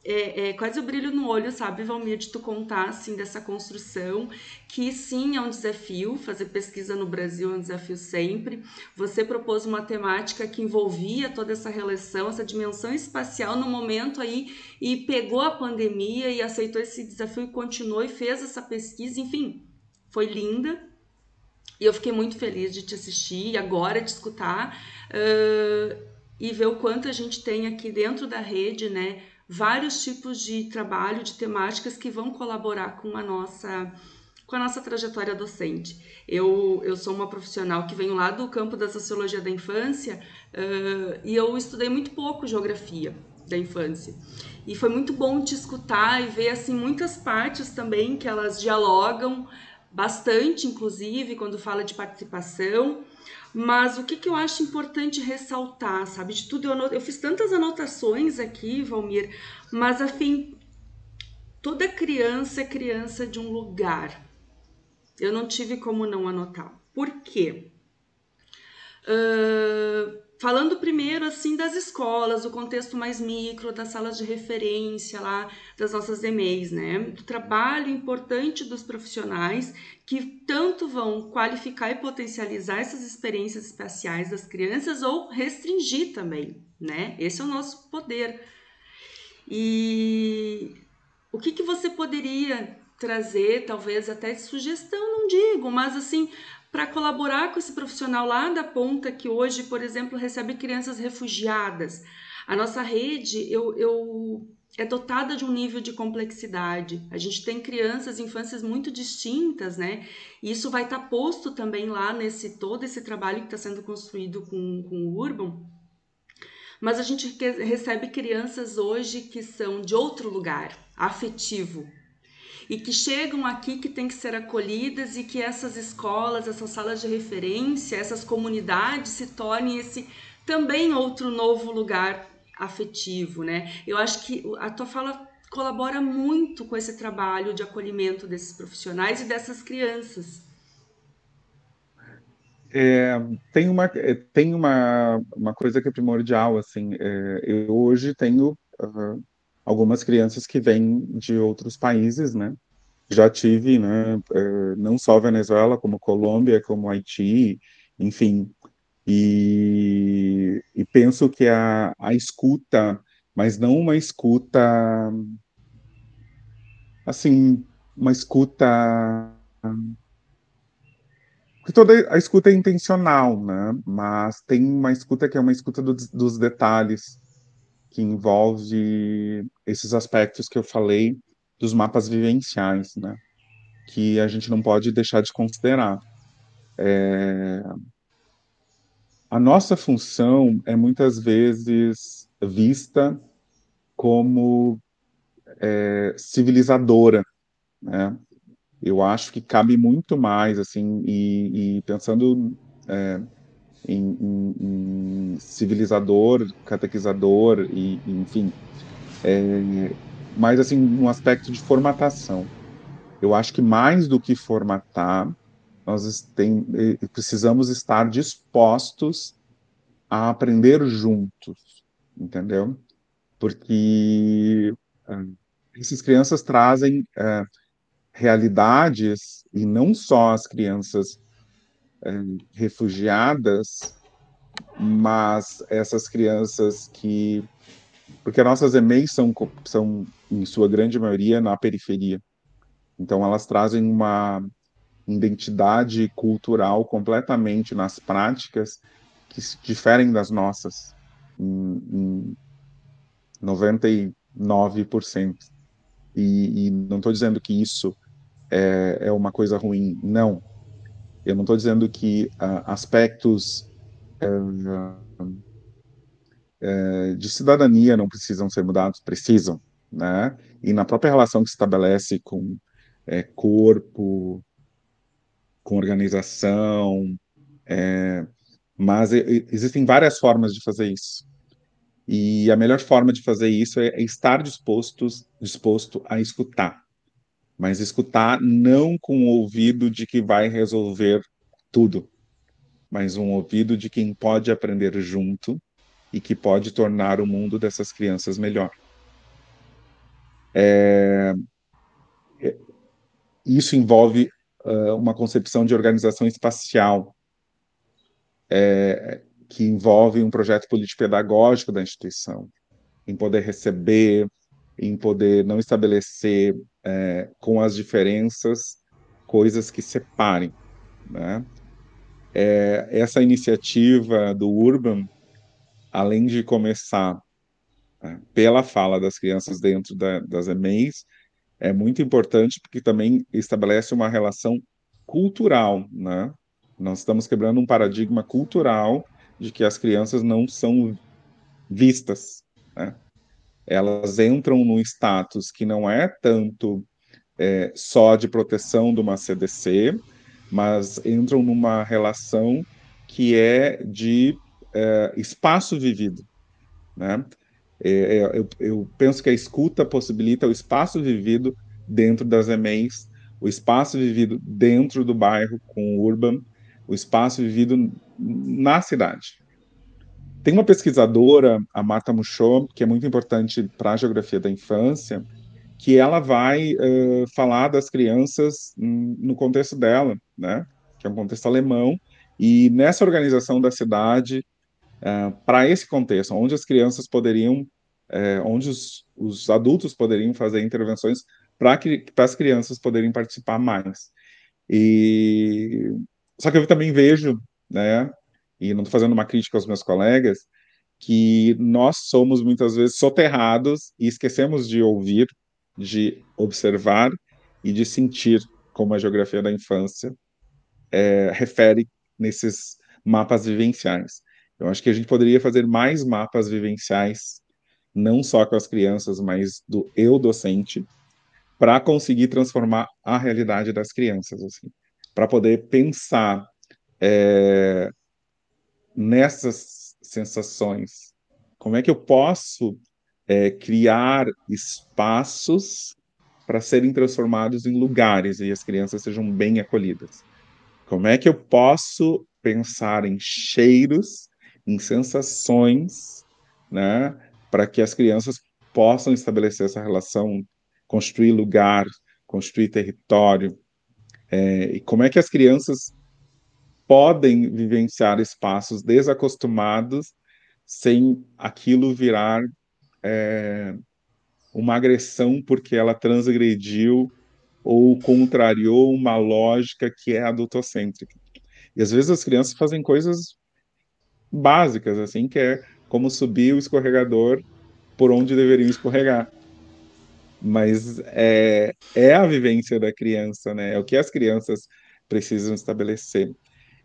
quase o brilho no olho, sabe, Valmir, de tu contar, assim, dessa construção, que sim, é um desafio, fazer pesquisa no Brasil é um desafio sempre. Você propôs uma temática que envolvia toda essa relação, essa dimensão espacial no momento aí, e pegou a pandemia e aceitou esse desafio e continuou e fez essa pesquisa, enfim, foi linda. E eu fiquei muito feliz de te assistir e agora de escutar e ver o quanto a gente tem aqui dentro da rede, né, vários tipos de trabalho, de temáticas que vão colaborar com a nossa trajetória docente. Eu sou uma profissional que venho lá do campo da sociologia da infância e eu estudei muito pouco geografia da infância. E foi muito bom te escutar e ver assim muitas partes também que elas dialogam bastante, inclusive, quando fala de participação. Mas o que, que eu acho importante ressaltar, sabe? De tudo, eu fiz tantas anotações aqui, Valmir, mas, afim, toda criança é criança de um lugar. Eu não tive como não anotar. Por quê? Falando primeiro assim das escolas, o contexto mais micro, das salas de referência lá, das nossas EMEIs, né? Do trabalho importante dos profissionais que tanto vão qualificar e potencializar essas experiências espaciais das crianças ou restringir também, né? Esse é o nosso poder. E o que, que você poderia trazer, talvez até de sugestão, não digo, mas assim, para colaborar com esse profissional lá da ponta que hoje, por exemplo, recebe crianças refugiadas? A nossa rede é dotada de um nível de complexidade. A gente tem crianças, infâncias muito distintas, né? E isso vai estar posto também lá nesse todo esse trabalho que está sendo construído com o Urban, mas a gente recebe crianças hoje que são de outro lugar, afetivo, e que chegam aqui que têm que ser acolhidas e que essas escolas, essas salas de referência, essas comunidades se tornem esse também outro novo lugar afetivo, né? Eu acho que a tua fala colabora muito com esse trabalho de acolhimento desses profissionais e dessas crianças. É, uma coisa que é primordial, assim, eu hoje tenho algumas crianças que vêm de outros países, né? Já tive, né, não só Venezuela, como Colômbia, como Haiti, enfim, e penso que a escuta, mas não uma escuta, assim, uma escuta, porque toda a escuta é intencional, né? Mas tem uma escuta que é uma escuta dos detalhes, que envolve esses aspectos que eu falei dos mapas vivenciais, né? Que a gente não pode deixar de considerar. A nossa função é muitas vezes vista como civilizadora, né? Eu acho que cabe muito mais, assim, e pensando em civilizador, catequizador, enfim, mas assim, um aspecto de formatação. Eu acho que mais do que formatar, precisamos estar dispostos a aprender juntos, entendeu? Porque ah, essas crianças trazem realidades, e não só as crianças refugiadas, mas essas crianças que. Porque as nossas EMEIs são, em sua grande maioria, na periferia. Então, elas trazem uma identidade cultural completamente nas práticas que se diferem das nossas, em 99%. E não estou dizendo que isso é uma coisa ruim, não. Eu não estou dizendo que aspectos de cidadania não precisam ser mudados, precisam, né? E na própria relação que se estabelece com corpo, com organização, mas existem várias formas de fazer isso. E a melhor forma de fazer isso é estar disposto a escutar, mas escutar não com o ouvido de que vai resolver tudo, mas um ouvido de quem pode aprender junto e que pode tornar o mundo dessas crianças melhor. Isso envolve uma concepção de organização espacial, que envolve um projeto político-pedagógico da instituição, em poder receber, em poder não estabelecer com as diferenças coisas que separem, né? Essa iniciativa do Urban, além de começar pela fala das crianças dentro das EMEIs, é muito importante porque também estabelece uma relação cultural, né? Nós estamos quebrando um paradigma cultural de que as crianças não são vistas, né? Elas entram num status que não é tanto só de proteção de uma CDC, mas entram numa relação que é de espaço vivido, né? Eu penso que a escuta possibilita o espaço vivido dentro das EMEIs, o espaço vivido dentro do bairro com o Urban, o espaço vivido na cidade. Tem uma pesquisadora, a Marta Muchot, que é muito importante para a geografia da infância, que ela vai falar das crianças no contexto dela, né? Que é um contexto alemão, e nessa organização da cidade, para esse contexto, onde as crianças poderiam, onde os adultos poderiam fazer intervenções para as crianças poderem participar mais. E só que eu também vejo, né? E não estou fazendo uma crítica aos meus colegas, que nós somos muitas vezes soterrados e esquecemos de ouvir, de observar e de sentir, como a geografia da infância refere nesses mapas vivenciais. Eu acho que a gente poderia fazer mais mapas vivenciais, não só com as crianças, mas do eu docente, para conseguir transformar a realidade das crianças, assim, para poder pensar nessas sensações. Como é que eu posso criar espaços para serem transformados em lugares e as crianças sejam bem acolhidas? Como é que eu posso pensar em cheiros, em sensações, né, para que as crianças possam estabelecer essa relação, construir lugar, construir território? E como é que as crianças podem vivenciar espaços desacostumados sem aquilo virar uma agressão porque ela transgrediu ou contrariou uma lógica que é adultocêntrica. E às vezes as crianças fazem coisas básicas, assim, que é como subir o escorregador por onde deveriam escorregar. Mas é a vivência da criança, né? É o que as crianças precisam estabelecer.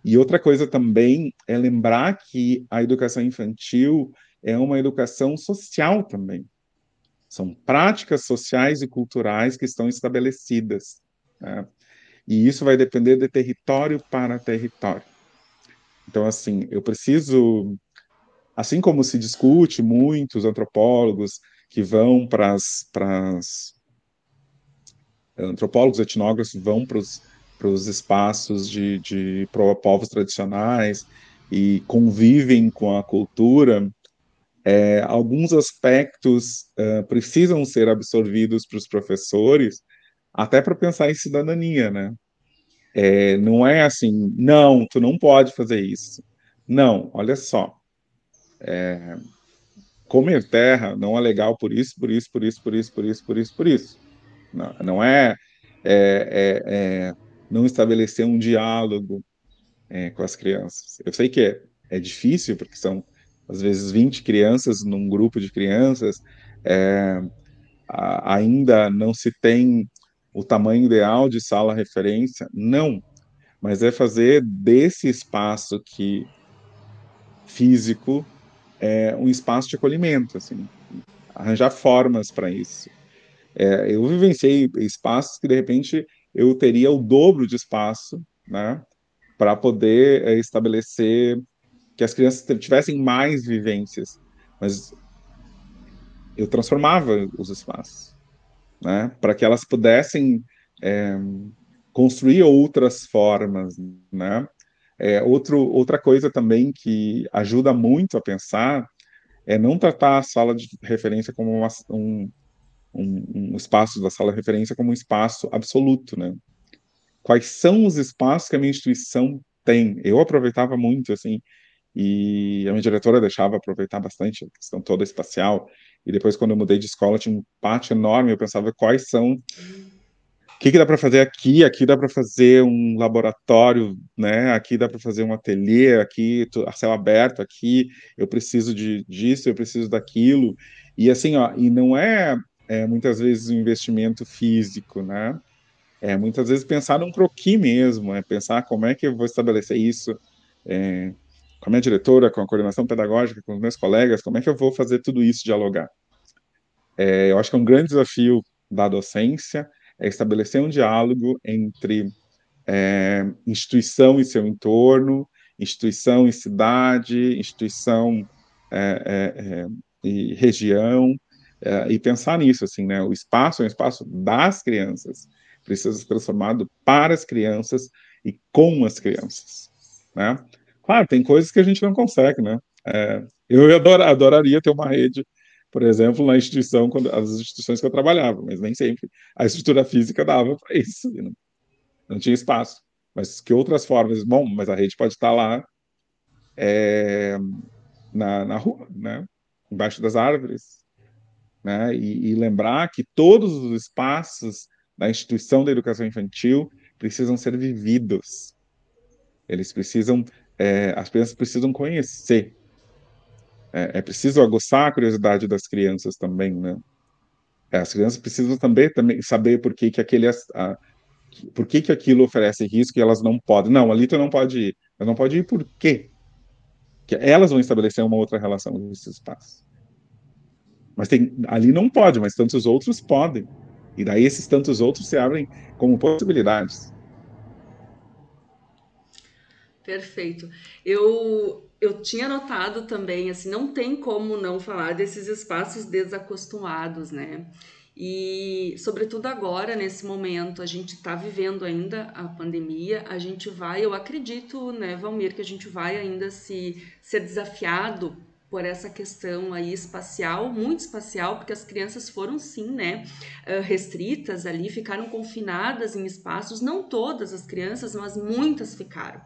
E outra coisa também é lembrar que a educação infantil é uma educação social também. São práticas sociais e culturais que estão estabelecidas, né? E isso vai depender de território para território. Então, assim, eu preciso, assim como se discute muitos antropólogos que vão para as antropólogos, etnógrafos vão para os espaços de povos tradicionais e convivem com a cultura, alguns aspectos precisam ser absorvidos para os professores, até para pensar em cidadania, né? Não é assim, não, tu não pode fazer isso. Não, olha só, comer terra não é legal por isso, por isso, por isso, por isso, por isso, por isso, por isso. Não, não é não estabelecer um diálogo com as crianças. Eu sei que é difícil, porque são, às vezes, 20 crianças num grupo de crianças, é, ainda não se tem o tamanho ideal de sala referência, não, mas é fazer desse espaço físico um espaço de acolhimento, assim, arranjar formas para isso. Eu vivenciei espaços que, de repente, eu teria o dobro de espaço, né, para poder estabelecer que as crianças tivessem mais vivências, mas eu transformava os espaços, né, para que elas pudessem é, construir outras formas, né. Outra coisa também que ajuda muito a pensar é não tratar a sala de referência como um espaço da sala de referência como um espaço absoluto, né? Quais são os espaços que a minha instituição tem? Eu aproveitava muito, assim, e a minha diretora deixava aproveitar bastante a questão toda espacial. E depois, quando eu mudei de escola, tinha um pátio enorme. Eu pensava quais são, o que dá para fazer aqui? Aqui dá para fazer um laboratório, né? Aqui dá para fazer um ateliê, aqui a céu aberto, aqui eu preciso disso, eu preciso daquilo. E assim, ó, e não muitas vezes um investimento físico, né? Muitas vezes pensar num croquis mesmo, pensar como é que eu vou estabelecer isso com a minha diretora, com a coordenação pedagógica, com os meus colegas, como é que eu vou fazer tudo isso dialogar? Eu acho que é um grande desafio da docência, é estabelecer um diálogo entre instituição e seu entorno, instituição e cidade, instituição e região, e pensar nisso, assim, né? O espaço é um espaço das crianças, precisa ser transformado para as crianças e com as crianças, né? Claro, tem coisas que a gente não consegue, né? Eu adoraria ter uma rede, por exemplo, na instituição, as instituições que eu trabalhava, mas nem sempre a estrutura física dava para isso, não tinha espaço. Mas que outras formas? Bom, mas a rede pode estar lá na rua, né? Embaixo das árvores, né? E lembrar que todos os espaços da instituição da educação infantil precisam ser vividos. Eles precisam, as crianças precisam conhecer. É preciso aguçar a curiosidade das crianças também, né? As crianças precisam também saber por que que por que que aquilo oferece risco e elas não podem. Não, ali tu não pode ir. Mas não pode ir por quê? Que elas vão estabelecer uma outra relação com esse espaço. Mas ali não pode, mas tantos outros podem. E daí esses tantos outros se abrem como possibilidades. Perfeito. Eu tinha notado também, assim, não tem como não falar desses espaços desacostumados, né? E, sobretudo agora, nesse momento, a gente está vivendo ainda a pandemia, a gente vai, eu acredito, né, Valmir, que a gente vai ainda ser desafiado por essa questão aí espacial, muito espacial, porque as crianças foram sim, né, restritas ali, ficaram confinadas em espaços, não todas as crianças, mas muitas ficaram.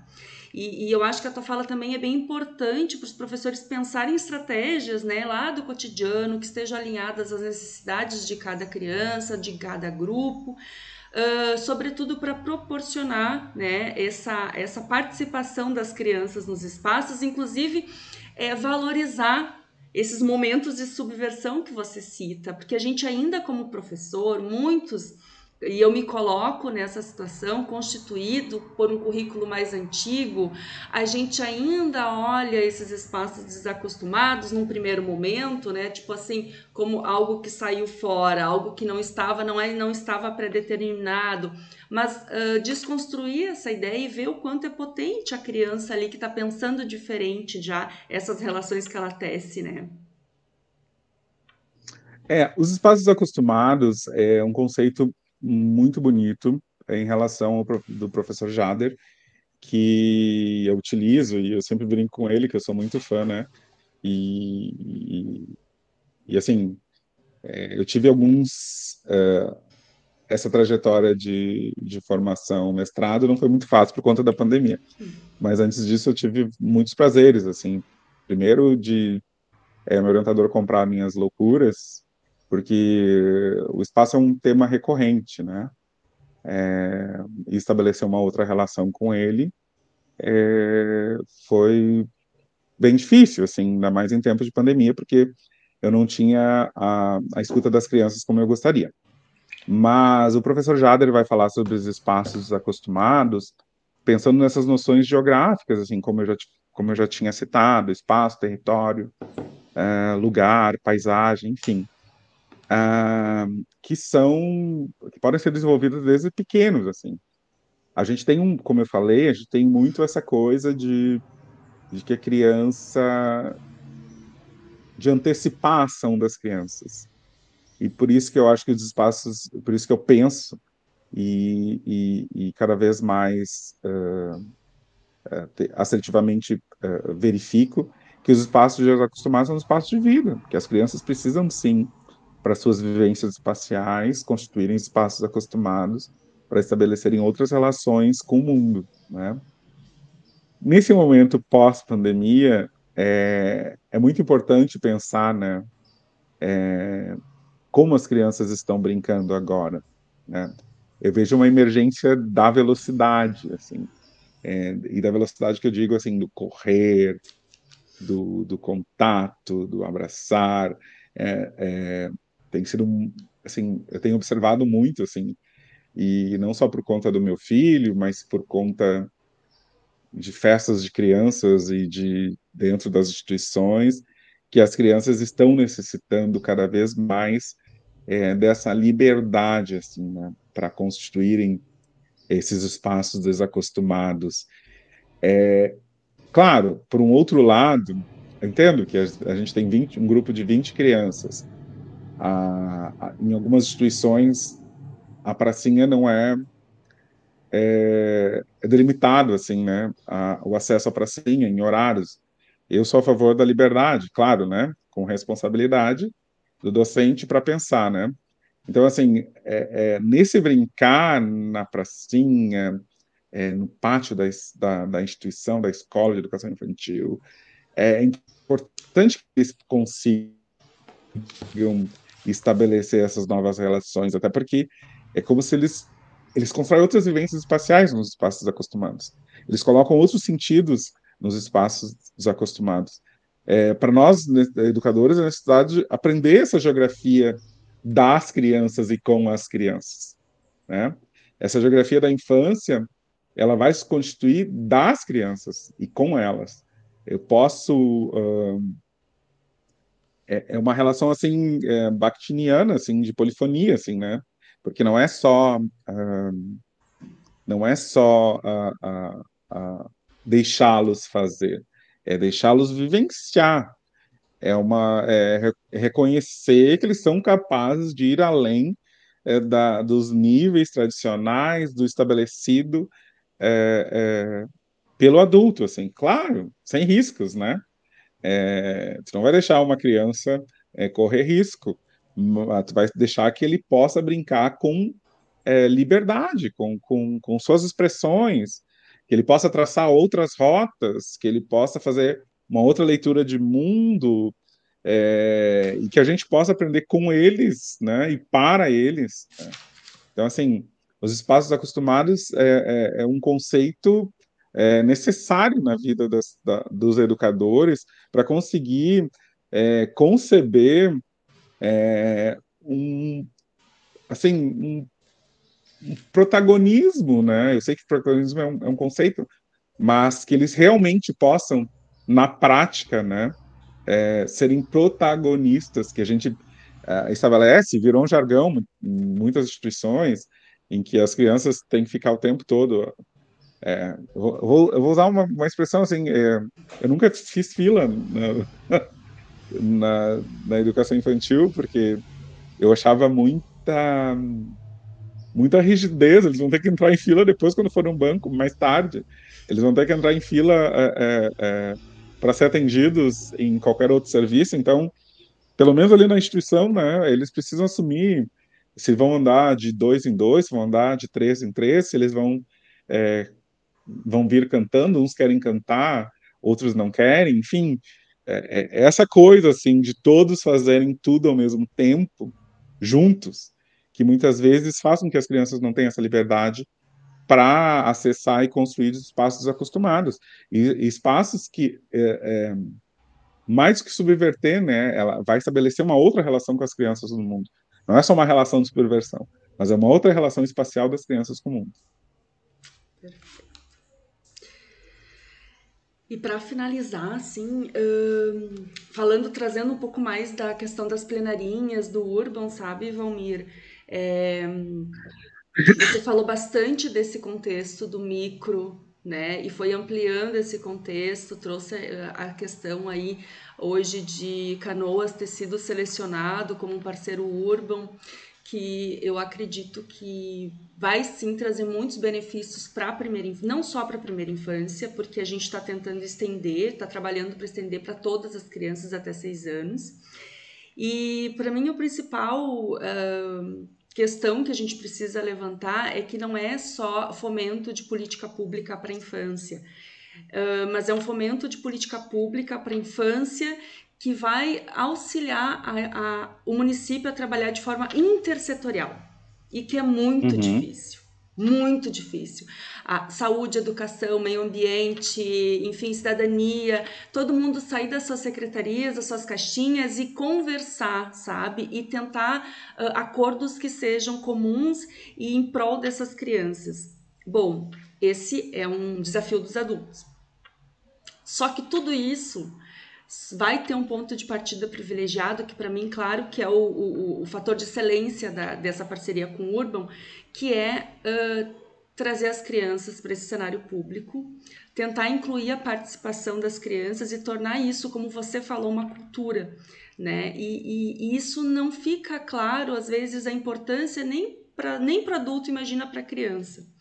E eu acho que a tua fala também é bem importante para os professores pensarem em estratégias, né, lá do cotidiano, que estejam alinhadas às necessidades de cada criança, de cada grupo, sobretudo para proporcionar, né, essa participação das crianças nos espaços, inclusive valorizar esses momentos de subversão que você cita, porque a gente ainda como professor, muitos, e eu me coloco nessa situação, constituído por um currículo mais antigo, a gente ainda olha esses espaços desacostumados num primeiro momento, né? Tipo assim, como algo que saiu fora, algo que não estava predeterminado, mas desconstruir essa ideia e ver o quanto é potente a criança ali que está pensando diferente já, essas relações que ela tece, né? Os espaços acostumados é um conceito muito bonito em relação do professor Jader, que eu utilizo e eu sempre brinco com ele, que eu sou muito fã, né? E, e assim, eu tive essa trajetória de formação, mestrado, não foi muito fácil por conta da pandemia. Mas antes disso eu tive muitos prazeres, assim. Primeiro meu orientador comprar minhas loucuras, porque o espaço é um tema recorrente, né? E estabelecer uma outra relação com ele foi bem difícil, assim, ainda mais em tempo de pandemia, porque eu não tinha a escuta das crianças como eu gostaria. Mas o professor Jader vai falar sobre os espaços acostumados, pensando nessas noções geográficas, assim, como eu já tinha citado, espaço, território, lugar, paisagem, enfim, que podem ser desenvolvidas desde pequenos, assim. A gente tem como eu falei, a gente tem muito essa coisa de que a criança, de antecipar a ação das crianças. E por isso que eu acho que os espaços, por isso que eu penso e cada vez mais assertivamente verifico que os espaços já acostumados são espaços de vida, que as crianças precisam sim, para suas vivências espaciais, constituírem espaços acostumados para estabelecerem outras relações com o mundo, né? Nesse momento pós-pandemia, é muito importante pensar, né, como as crianças estão brincando agora, né? Eu vejo uma emergência da velocidade, assim, e da velocidade que eu digo, assim, do correr, do contato, do abraçar. É, tem sido, assim, eu tenho observado muito, assim, e não só por conta do meu filho, mas por conta de festas de crianças e de dentro das instituições, que as crianças estão necessitando cada vez mais dessa liberdade, assim, né? para constituírem esses espaços desacostumados. Claro, por um outro lado, eu entendo que a gente tem um grupo de 20 crianças. Em algumas instituições, a pracinha não é delimitado, assim, né? O acesso à pracinha em horários. Eu sou a favor da liberdade, claro, né? Com responsabilidade do docente para pensar, né? Então, assim, nesse brincar na pracinha, no pátio da instituição, da escola de educação infantil, é importante que eles consigam estabelecer essas novas relações, até porque é como se eles constroem outras vivências espaciais nos espaços acostumados. Eles colocam outros sentidos nos espaços desacostumados. Para nós, né, educadores, é necessidade aprender essa geografia das crianças e com as crianças, né? Essa geografia da infância, ela vai se constituir das crianças e com elas. Eu posso é uma relação assim bakhtiniana, assim, de polifonia, assim, né? Porque não é só deixá-los fazer, é deixá-los vivenciar, reconhecer que eles são capazes de ir além dos níveis tradicionais, do estabelecido é, pelo adulto, assim, claro, sem riscos, né? Tu não vai deixar uma criança correr risco, tu vai deixar que ele possa brincar com liberdade, com suas expressões, que ele possa traçar outras rotas, que ele possa fazer uma outra leitura de mundo, e que a gente possa aprender com eles, né, e para eles, né? Então, assim, os espaços acostumados é um conceito necessário na vida dos educadores para conseguir conceber um, assim, um protagonismo, né? Eu sei que protagonismo é um conceito, mas que eles realmente possam, na prática, né, serem protagonistas, que a gente estabelece, virou um jargão em muitas instituições, em que as crianças têm que ficar o tempo todo. Eu vou usar uma expressão assim: eu nunca fiz fila na educação infantil, porque eu achava muita rigidez. Eles vão ter que entrar em fila depois, quando for no banco, mais tarde. Eles vão ter que entrar em fila para ser atendidos em qualquer outro serviço. Então, pelo menos ali na instituição, né, eles precisam assumir se vão andar de 2 em 2, se vão andar de 3 em 3, se eles vão vir cantando, uns querem cantar, outros não querem, enfim, essa coisa assim de todos fazerem tudo ao mesmo tempo, juntos, que muitas vezes faz com que as crianças não tenham essa liberdade para acessar e construir espaços acostumados, e espaços que mais que subverter, né, ela vai estabelecer uma outra relação com as crianças no mundo. Não é só uma relação de subversão, mas é uma outra relação espacial das crianças com o mundo. E para finalizar, assim, trazendo um pouco mais da questão das plenarinhas, do Urban, sabe, Valmir? É, Você falou bastante desse contexto do micro, né? E foi ampliando esse contexto, trouxe a questão aí hoje de Canoas ter sido selecionado como um parceiro Urban, que eu acredito que vai sim trazer muitos benefícios para a primeira, não só para a primeira infância, porque a gente está tentando estender, está trabalhando para estender para todas as crianças até 6 anos. E para mim o principal questão que a gente precisa levantar é que não é só fomento de política pública para a infância, mas é um fomento de política pública para a infância que vai auxiliar o município a trabalhar de forma intersetorial e que é muito Uhum. difícil. Muito difícil. A saúde, educação, meio ambiente, enfim, cidadania, todo mundo sair das suas secretarias, das suas caixinhas e conversar, sabe? E tentar acordos que sejam comuns e em prol dessas crianças. Bom, esse é um desafio dos adultos. Só que tudo isso vai ter um ponto de partida privilegiado, que para mim, claro, que é o fator de excelência dessa parceria com o Urban, que é trazer as crianças para esse cenário público, tentar incluir a participação das crianças e tornar isso, como você falou, uma cultura, né? E isso não fica claro, às vezes, a importância nem para adulto, imagina para criança.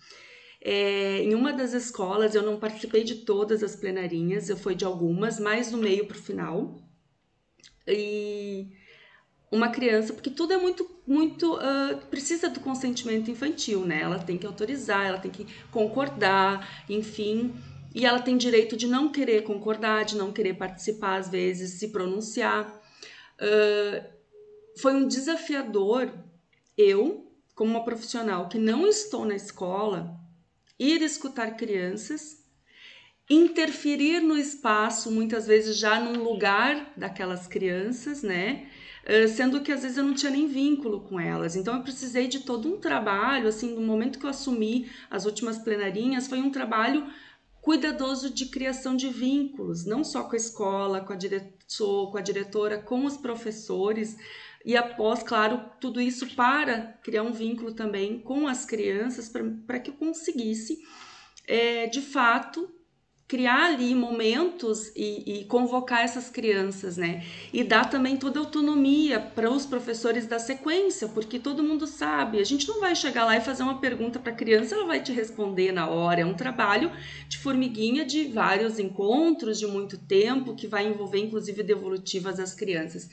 Em uma das escolas, eu não participei de todas as plenarinhas, eu fui de algumas, mais do meio para o final. E uma criança, porque tudo é muito precisa do consentimento infantil, né? Ela tem que autorizar, ela tem que concordar, enfim, e ela tem direito de não querer concordar, de não querer participar, às vezes, se pronunciar. Foi um desafiador, eu, como uma profissional que não estou na escola, ir escutar crianças, interferir no espaço, muitas vezes já num lugar daquelas crianças, né? Sendo que às vezes eu não tinha nem vínculo com elas. Então eu precisei de todo um trabalho, assim, no momento que eu assumi as últimas plenarinhas, foi um trabalho cuidadoso de criação de vínculos, não só com a escola, com a diretora, com os professores, e após, claro, tudo isso para criar um vínculo também com as crianças, para que eu conseguisse, de fato, criar ali momentos e convocar essas crianças, né? E dar também toda a autonomia para os professores da sequência, porque todo mundo sabe, a gente não vai chegar lá e fazer uma pergunta para a criança, ela vai te responder na hora. É um trabalho de formiguinha, de vários encontros, de muito tempo, que vai envolver inclusive devolutivas às crianças.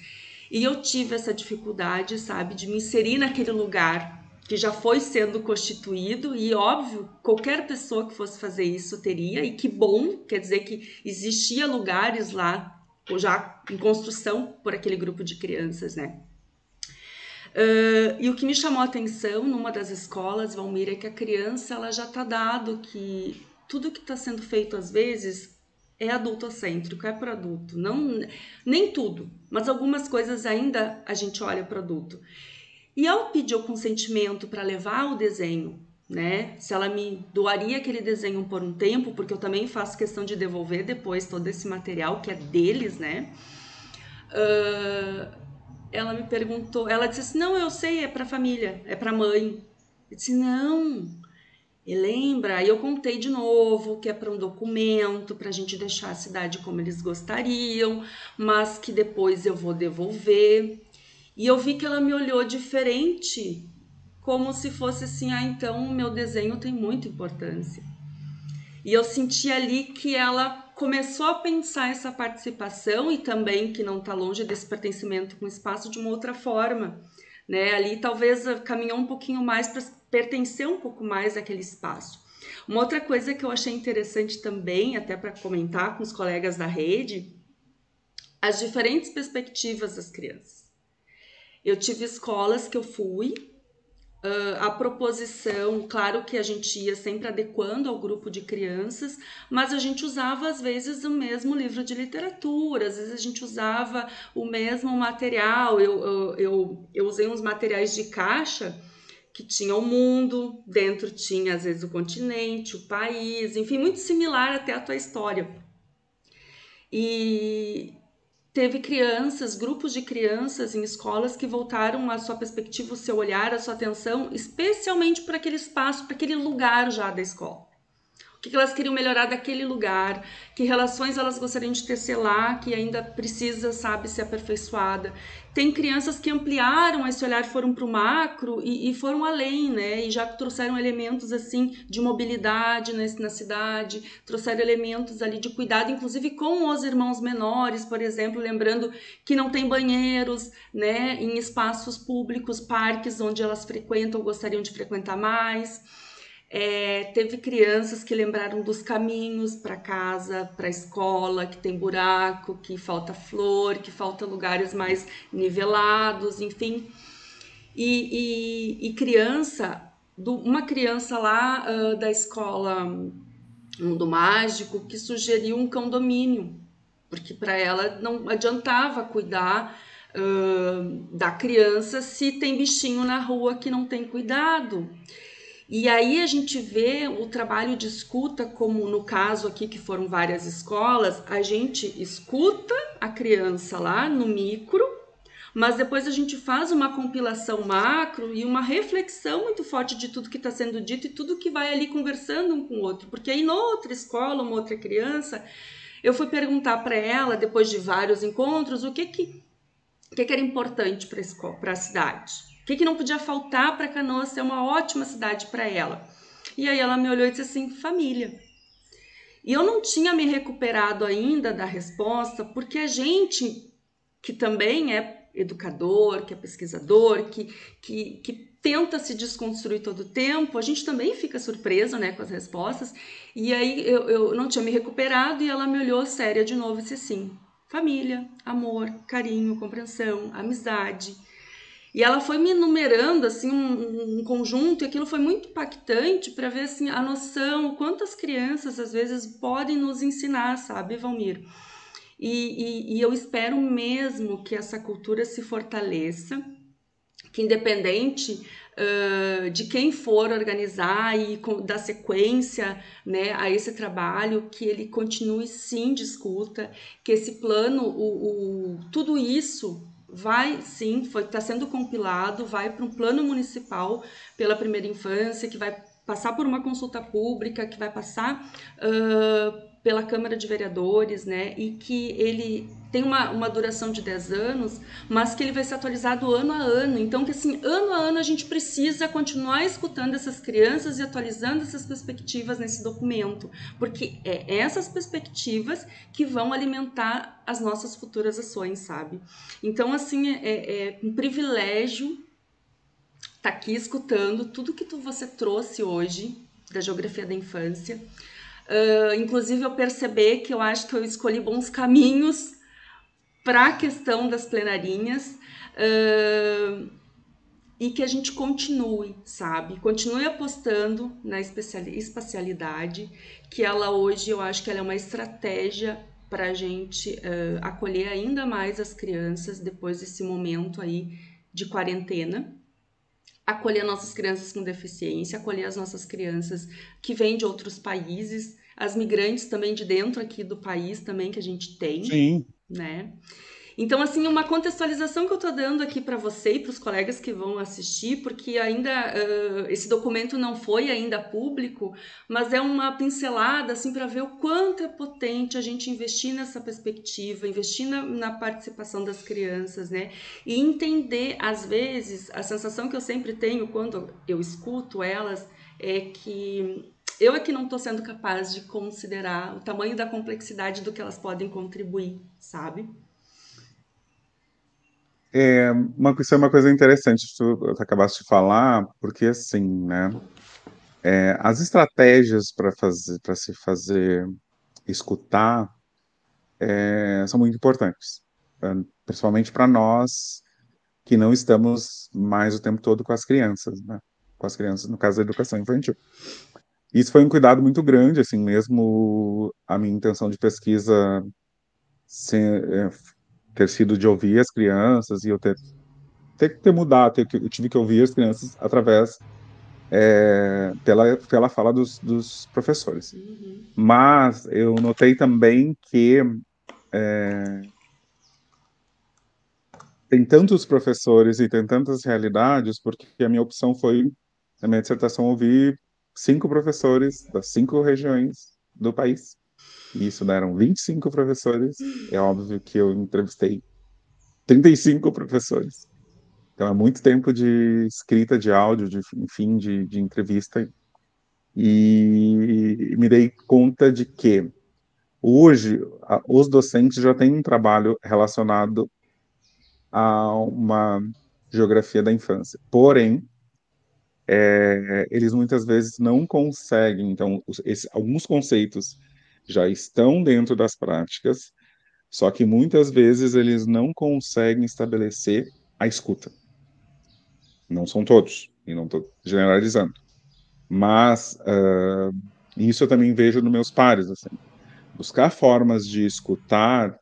E eu tive essa dificuldade, sabe, de me inserir naquele lugar que já foi sendo constituído, e óbvio, qualquer pessoa que fosse fazer isso teria, e que bom, quer dizer que existia lugares lá, ou já em construção por aquele grupo de crianças, né? E o que me chamou a atenção numa das escolas, Valmir, é que a criança, ela já está dado que tudo que está sendo feito às vezes é adultocêntrico, é para adulto, não, nem tudo, mas algumas coisas ainda a gente olha para adulto. E ao pedir o consentimento para levar o desenho, né? Se ela me doaria aquele desenho por um tempo, porque eu também faço questão de devolver depois todo esse material que é deles, né? Ela me perguntou, ela disse assim, não, eu sei, é para a família, é para a mãe. Eu disse, não, e lembra? Aí eu contei de novo que é para um documento, para a gente deixar a cidade como eles gostariam, mas que depois eu vou devolver. E eu vi que ela me olhou diferente, como se fosse assim, então o meu desenho tem muita importância. E eu senti ali que ela começou a pensar essa participação e também que não está longe desse pertencimento com o espaço de uma outra forma, né? Ali talvez caminhou um pouquinho mais para pertencer um pouco mais àquele espaço. Uma outra coisa que eu achei interessante também, até para comentar com os colegas da rede, as diferentes perspectivas das crianças. Eu tive escolas que eu fui, a proposição, claro que a gente ia sempre adequando ao grupo de crianças, mas a gente usava às vezes o mesmo livro de literatura, às vezes a gente usava o mesmo material. Eu usei uns materiais de caixa que tinha o mundo, dentro tinha às vezes o continente, o país, enfim, muito similar até a tua história. E teve crianças, grupos de crianças em escolas que voltaram a sua perspectiva, o seu olhar, a sua atenção, especialmente para aquele espaço, para aquele lugar já da escola. O que elas queriam melhorar daquele lugar, que relações elas gostariam de tecer lá, que ainda precisa, sabe, ser aperfeiçoada. Tem crianças que ampliaram esse olhar, foram para o macro e foram além, né? E já trouxeram elementos, assim, de mobilidade na cidade, trouxeram elementos ali de cuidado, inclusive com os irmãos menores, por exemplo, lembrando que não tem banheiros, né, em espaços públicos, parques onde elas frequentam ou gostariam de frequentar mais. Teve crianças que lembraram dos caminhos para casa, para a escola, que tem buraco, que falta flor, que falta lugares mais nivelados, enfim. E criança, uma criança lá da escola Mundo Mágico que sugeriu um condomínio, porque para ela não adiantava cuidar da criança se tem bichinho na rua que não tem cuidado. E aí a gente vê o trabalho de escuta, como no caso aqui, que foram várias escolas, a gente escuta a criança lá no micro, mas depois a gente faz uma compilação macro e uma reflexão muito forte de tudo que está sendo dito e tudo que vai ali conversando um com o outro. Porque aí, noutra escola, uma outra criança, eu fui perguntar para ela, depois de vários encontros, o que era importante para a cidade. O que não podia faltar para Canoas ser uma ótima cidade para ela. E aí ela me olhou e disse assim, família. E eu não tinha me recuperado ainda da resposta, porque a gente, que também é educador, que é pesquisador, que tenta se desconstruir todo o tempo, a gente também fica surpreso, né, com as respostas. E aí eu não tinha me recuperado e ela me olhou séria de novo e disse assim, família, amor, carinho, compreensão, amizade. E ela foi me enumerando assim um conjunto, e aquilo foi muito impactante para ver assim a noção, quantas crianças às vezes podem nos ensinar, sabe, Valmir? E eu espero mesmo que essa cultura se fortaleça, que independente de quem for organizar e dar sequência, né, a esse trabalho, que ele continue sim de escuta, que esse plano, tudo isso vai sim, está sendo compilado, vai para um plano municipal pela primeira infância, que vai passar por uma consulta pública, que vai passar pela Câmara de Vereadores, né? E que ele tem uma duração de 10 anos, mas que ele vai ser atualizado ano a ano. Então, que assim, ano a ano a gente precisa continuar escutando essas crianças e atualizando essas perspectivas nesse documento, porque é essas perspectivas que vão alimentar as nossas futuras ações, sabe? Então, assim, é um privilégio estar aqui escutando tudo que você trouxe hoje da geografia da infância. Inclusive, eu percebi que eu acho que eu escolhi bons caminhos para a questão das plenarinhas, e que a gente continue, sabe? Continue apostando na espacialidade, que ela hoje eu acho que ela é uma estratégia para a gente acolher ainda mais as crianças depois desse momento aí de quarentena. Acolher nossas crianças com deficiência, acolher as nossas crianças que vêm de outros países, as migrantes também de dentro aqui do país também que a gente tem, Sim. né? Então, assim, uma contextualização que eu estou dando aqui para você e para os colegas que vão assistir, porque ainda esse documento não foi ainda público, mas é uma pincelada assim para ver o quanto é potente a gente investir nessa perspectiva, investir na participação das crianças, né? E entender, às vezes, a sensação que eu sempre tenho quando eu escuto elas é que eu é que não estou sendo capaz de considerar o tamanho da complexidade do que elas podem contribuir, sabe? Isso é uma coisa interessante que tu acabaste de falar, porque assim, né? As estratégias para se fazer escutar são muito importantes, principalmente para nós que não estamos mais o tempo todo com as crianças, né? Com as crianças, no caso da educação infantil. Isso foi um cuidado muito grande, assim, mesmo a minha intenção de pesquisa ter sido de ouvir as crianças e eu ter que ter mudado, eu tive que ouvir as crianças através pela fala dos professores. Mas eu notei também que tem tantos professores e tem tantas realidades, porque a minha opção foi, na minha dissertação, ouvir 5 professores das 5 regiões do país. E isso deram 25 professores. É óbvio que eu entrevistei 35 professores. Então é muito tempo de escrita de áudio, enfim, de entrevista. E me dei conta de que hoje os docentes já têm um trabalho relacionado a uma geografia da infância. Porém, eles muitas vezes não conseguem. Então, alguns conceitos já estão dentro das práticas, só que muitas vezes eles não conseguem estabelecer a escuta. Não são todos, e não estou generalizando. Mas isso eu também vejo nos meus pares, assim. Buscar formas de escutar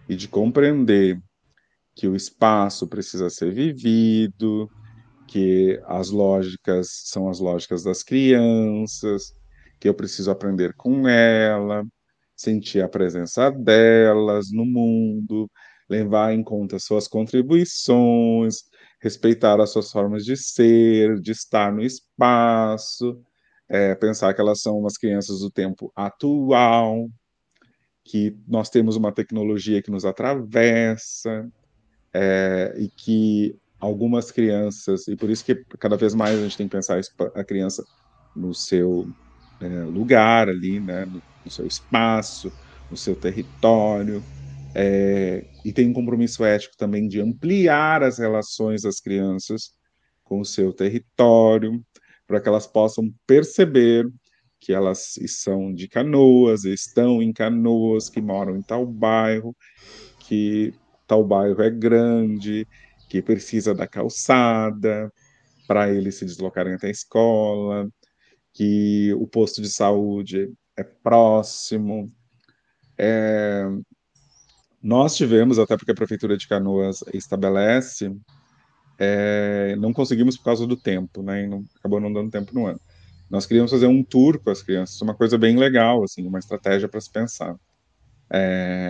e de compreender que o espaço precisa ser vivido, que as lógicas são as lógicas das crianças, que eu preciso aprender com ela, sentir a presença delas no mundo, levar em conta suas contribuições, respeitar as suas formas de ser, de estar no espaço, pensar que elas são umas crianças do tempo atual, que nós temos uma tecnologia que nos atravessa, e que algumas crianças, e por isso que cada vez mais a gente tem que pensar a criança no seu lugar ali, né, no seu espaço, no seu território, e tem um compromisso ético também de ampliar as relações das crianças com o seu território, para que elas possam perceber que elas são de Canoas, estão em Canoas, que moram em tal bairro, que tal bairro é grande, que precisa da calçada para eles se deslocarem até a escola, que o posto de saúde é próximo. Nós tivemos, até porque a Prefeitura de Canoas estabelece, não conseguimos por causa do tempo, né? E acabou não dando tempo no ano. Nós queríamos fazer um tour com as crianças, uma coisa bem legal, assim, uma estratégia para se pensar.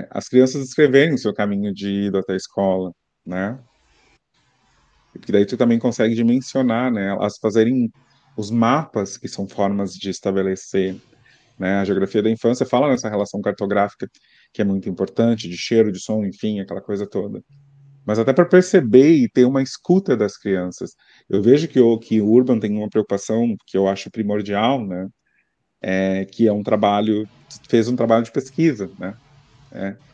As crianças escreverem o seu caminho de ida até a escola, né? Porque daí tu também consegue dimensionar, né? Elas fazerem os mapas, que são formas de estabelecer, né? A geografia da infância fala nessa relação cartográfica que é muito importante, de cheiro, de som, enfim, aquela coisa toda. Mas até para perceber e ter uma escuta das crianças. Eu vejo que o Urban tem uma preocupação que eu acho primordial, né? Que é um trabalho, fez um trabalho de pesquisa, né?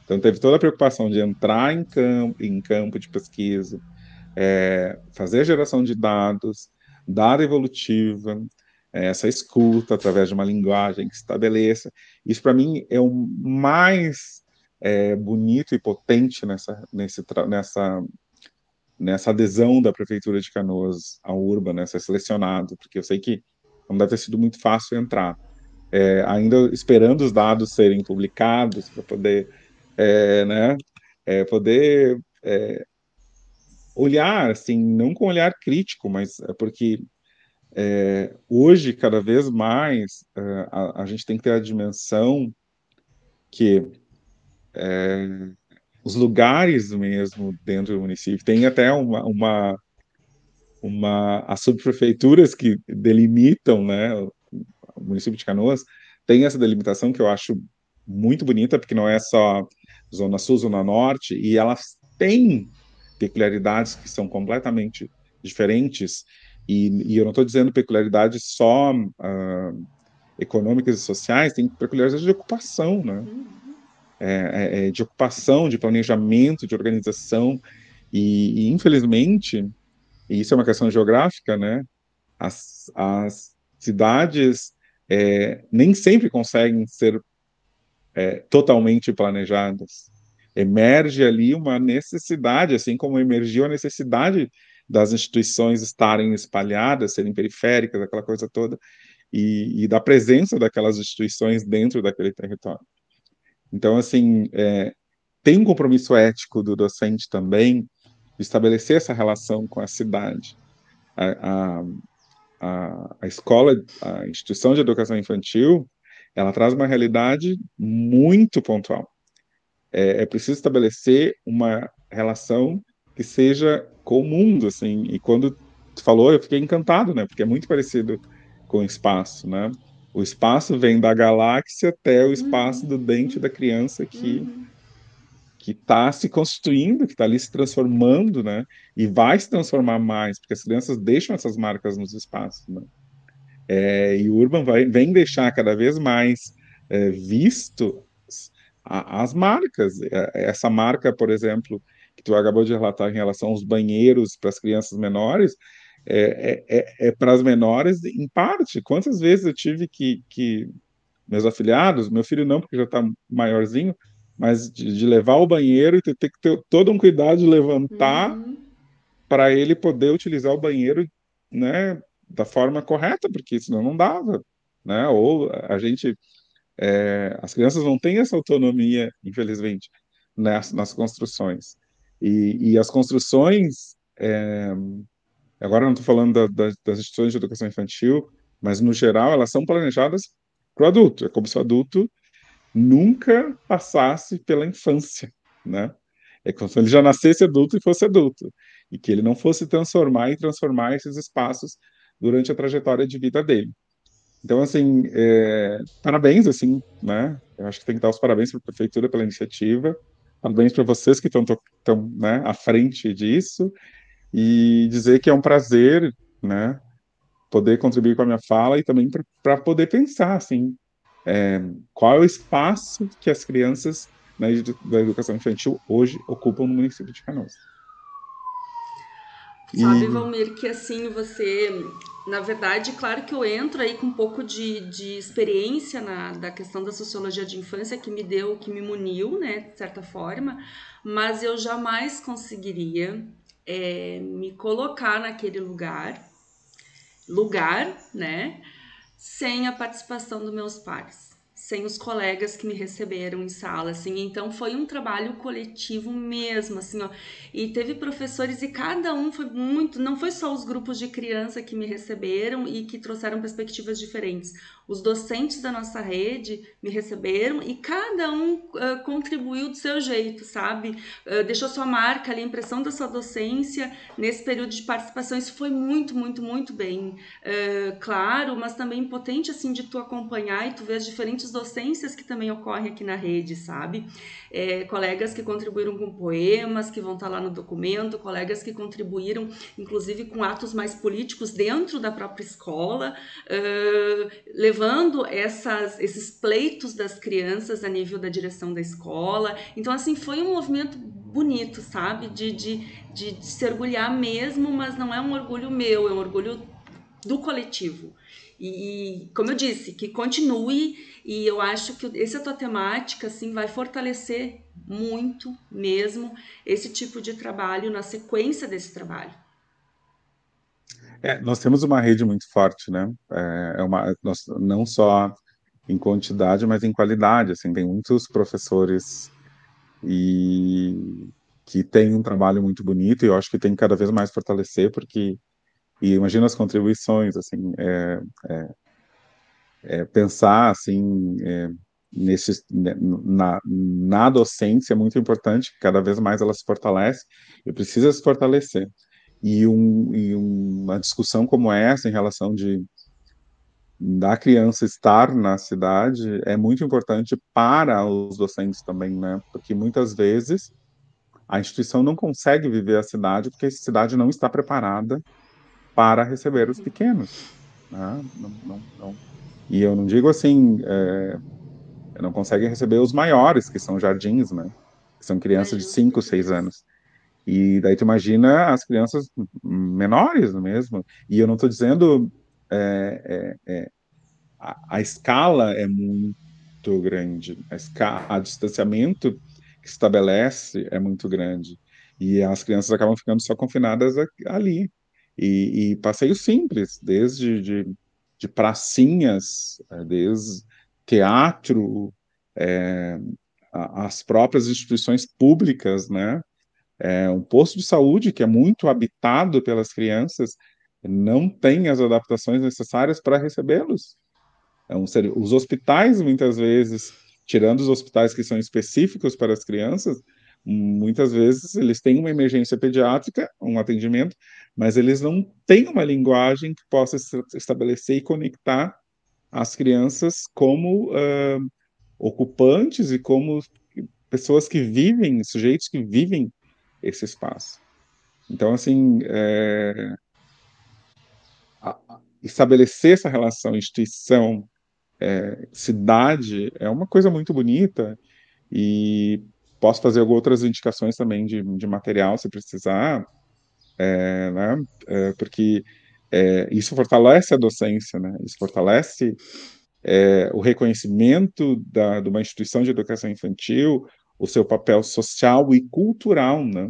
Então teve toda a preocupação de entrar em campo de pesquisa, fazer a geração de dados, dada evolutiva, essa escuta através de uma linguagem que estabeleça. Isso, para mim, é o mais bonito e potente nessa adesão da Prefeitura de Canoas ao Urban, né, ser selecionado, porque eu sei que não deve ter sido muito fácil entrar. Ainda esperando os dados serem publicados para poder, né, poder olhar, assim, não com olhar crítico, mas é porque hoje, cada vez mais, a gente tem que ter a dimensão que os lugares mesmo dentro do município, tem até as subprefeituras que delimitam, né, o município de Canoas, tem essa delimitação que eu acho muito bonita, porque não é só Zona Sul, Zona Norte, e elas têm peculiaridades que são completamente diferentes, e eu não estou dizendo peculiaridades só econômicas e sociais, tem peculiaridades de ocupação, né? De ocupação, de planejamento, de organização, e infelizmente, e isso é uma questão geográfica, né? As cidades nem sempre conseguem ser totalmente planejadas. Emerge ali uma necessidade, assim como emergiu a necessidade das instituições estarem espalhadas, serem periféricas, aquela coisa toda, e da presença daquelas instituições dentro daquele território. Então, assim, tem um compromisso ético do docente também de estabelecer essa relação com a cidade. A, a, a escola, a instituição de educação infantil, ela traz uma realidade muito pontual. É preciso estabelecer uma relação que seja com o mundo, assim. E quando tu falou, eu fiquei encantado, né? Porque é muito parecido com o espaço, né? O espaço vem da galáxia até o espaço do dente da criança que está se constituindo, que está ali se transformando, né? E vai se transformar mais, porque as crianças deixam essas marcas nos espaços, né? E o Urban vem deixar cada vez mais visto as marcas. Essa marca, por exemplo, que tu acabou de relatar em relação aos banheiros para as crianças menores, para as menores em parte. Quantas vezes eu tive que meus afilhados, meu filho não, porque já está maiorzinho, mas de levar ao banheiro e ter que ter todo um cuidado de levantar para ele poder utilizar o banheiro, né, da forma correta, porque senão não dava, né? Ou a gente, as crianças não têm essa autonomia, infelizmente, nas construções. E as construções Agora eu não estou falando das instituições de educação infantil, mas no geral elas são planejadas para o adulto. É como se o adulto nunca passasse pela infância, né? É como se ele já nascesse adulto e fosse adulto, e que ele não fosse transformar e transformar esses espaços durante a trajetória de vida dele. Então, assim, parabéns, assim, né? Eu acho que tem que dar os parabéns para a prefeitura pela iniciativa, parabéns para vocês que estão, né, à frente disso, e dizer que é um prazer, né, poder contribuir com a minha fala e também para poder pensar, assim, qual é o espaço que as crianças da educação infantil hoje ocupam no município de Canoas. Sabe, E Valmir, que assim você, na verdade, claro que eu entro aí com um pouco de experiência da questão da sociologia de infância que me deu, que me muniu, né, de certa forma, mas eu jamais conseguiria me colocar naquele lugar, né, sem a participação dos meus pares, sem os colegas que me receberam em sala, assim. Então foi um trabalho coletivo mesmo, assim, ó. E teve professores e cada um foi muito, não foi só os grupos de criança que me receberam e que trouxeram perspectivas diferentes. Os docentes da nossa rede me receberam e cada um contribuiu do seu jeito, sabe? Deixou sua marca ali, a impressão da sua docência nesse período de participação. Isso foi muito, muito, muito bem claro, mas também potente assim de tu acompanhar e tu ver as diferentes docências que também ocorrem aqui na rede, sabe? Colegas que contribuíram com poemas, que vão estar lá no documento, colegas que contribuíram, inclusive, com atos mais políticos dentro da própria escola, levando esses pleitos das crianças a nível da direção da escola. Então, assim, foi um movimento bonito, sabe? De se orgulhar mesmo, mas não é um orgulho meu, é um orgulho do coletivo. E como eu disse, que continue, e eu acho que essa tua temática assim vai fortalecer muito mesmo esse tipo de trabalho na sequência desse trabalho. nós temos uma rede muito forte, né? Não só em quantidade, mas em qualidade. Assim, tem muitos professores e que têm um trabalho muito bonito e eu acho que tem que cada vez mais fortalecer, porque e imagina as contribuições, assim, pensar assim na docência é muito importante, cada vez mais ela se fortalece e precisa se fortalecer. Uma discussão como essa em relação da criança estar na cidade é muito importante para os docentes também, né? Porque muitas vezes a instituição não consegue viver a cidade porque a cidade não está preparada para receber os pequenos, né? Não. E eu não digo assim, não conseguem receber os maiores, que são jardins, né? Que são É crianças de justo 5, que 6 diz. anos. E daí tu imagina as crianças menores mesmo. E eu não estou dizendo a escala é muito grande, a distanciamento que se estabelece é muito grande. E as crianças acabam ficando só confinadas ali. E passeios simples, desde de pracinhas, desde teatro, é, as próprias instituições públicas, né? Um posto de saúde que é muito habitado pelas crianças não tem as adaptações necessárias para recebê-los. Os hospitais, muitas vezes, tirando os hospitais que são específicos para as crianças, muitas vezes eles têm uma emergência pediátrica, um atendimento, mas eles não têm uma linguagem que possa se estabelecer e conectar as crianças como ocupantes e como pessoas que vivem, sujeitos que vivem esse espaço. Então, assim, estabelecer essa relação instituição cidade é uma coisa muito bonita e posso fazer outras indicações também de material se precisar, né? Porque isso fortalece a docência, né? Isso fortalece o reconhecimento de uma instituição de educação infantil, o seu papel social e cultural, né?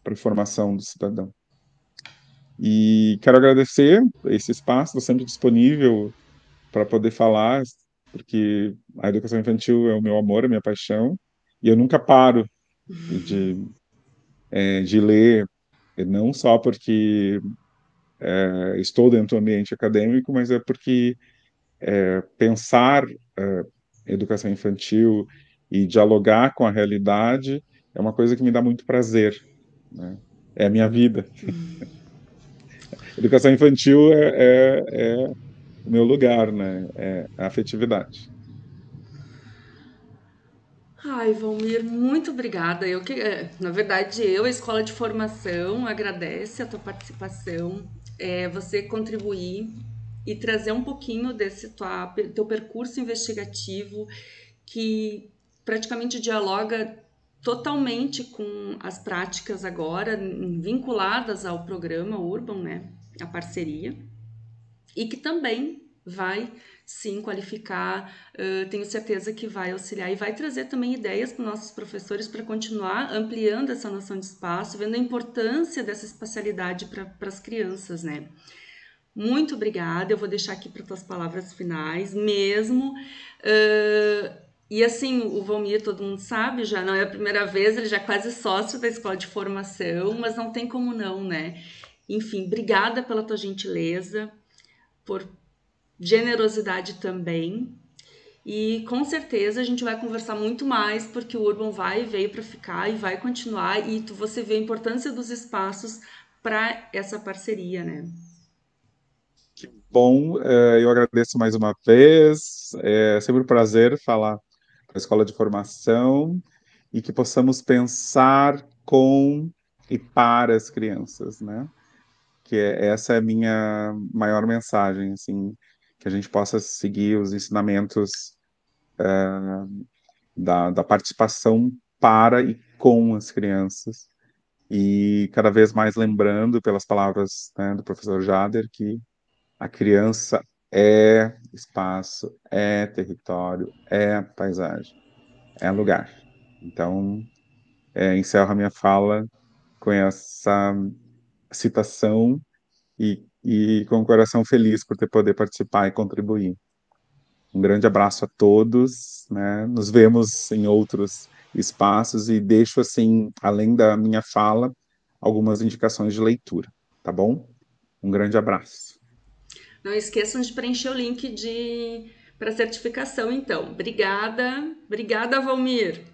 Para a formação do cidadão. E quero agradecer esse espaço, estou sempre disponível para poder falar, porque a educação infantil é o meu amor, a minha paixão, e eu nunca paro de ler, não só porque estou dentro do ambiente acadêmico, mas é porque pensar educação infantil e dialogar com a realidade é uma coisa que me dá muito prazer, né? É a minha vida. Educação infantil é o meu lugar, né? É a afetividade. Ai, Valmir, muito obrigada. Na verdade, a Escola de Formação, agradece a tua participação, você contribuir e trazer um pouquinho desse teu percurso investigativo que praticamente dialoga totalmente com as práticas agora vinculadas ao programa Urban, né? A parceria e que também vai sim qualificar, tenho certeza que vai auxiliar e vai trazer também ideias para os nossos professores para continuar ampliando essa noção de espaço, vendo a importância dessa espacialidade para as crianças, né? Muito obrigada, eu vou deixar aqui para tuas palavras finais mesmo. E assim, o Valmir, todo mundo sabe, já não é a primeira vez, ele já é quase sócio da Escola de Formação, mas não tem como não, né? Enfim, obrigada pela tua gentileza, por generosidade também. E com certeza a gente vai conversar muito mais, porque o Urban veio para ficar e vai continuar. E você vê a importância dos espaços para essa parceria, né? Bom, eu agradeço mais uma vez. É sempre um prazer falar com a Escola de Formação e que possamos pensar com e para as crianças, né? Essa é a minha maior mensagem, assim, que a gente possa seguir os ensinamentos da participação para e com as crianças e cada vez mais lembrando pelas palavras, né, do professor Jader que a criança é espaço, é território, é paisagem, é lugar. Então, encerro a minha fala com essa citação e com o coração feliz por ter poder participar e contribuir. Um grande abraço a todos, né? Nos vemos em outros espaços e deixo, assim, além da minha fala, algumas indicações de leitura, tá bom? Um grande abraço. Não esqueçam de preencher o link para certificação, então. Obrigada, obrigada, Valmir.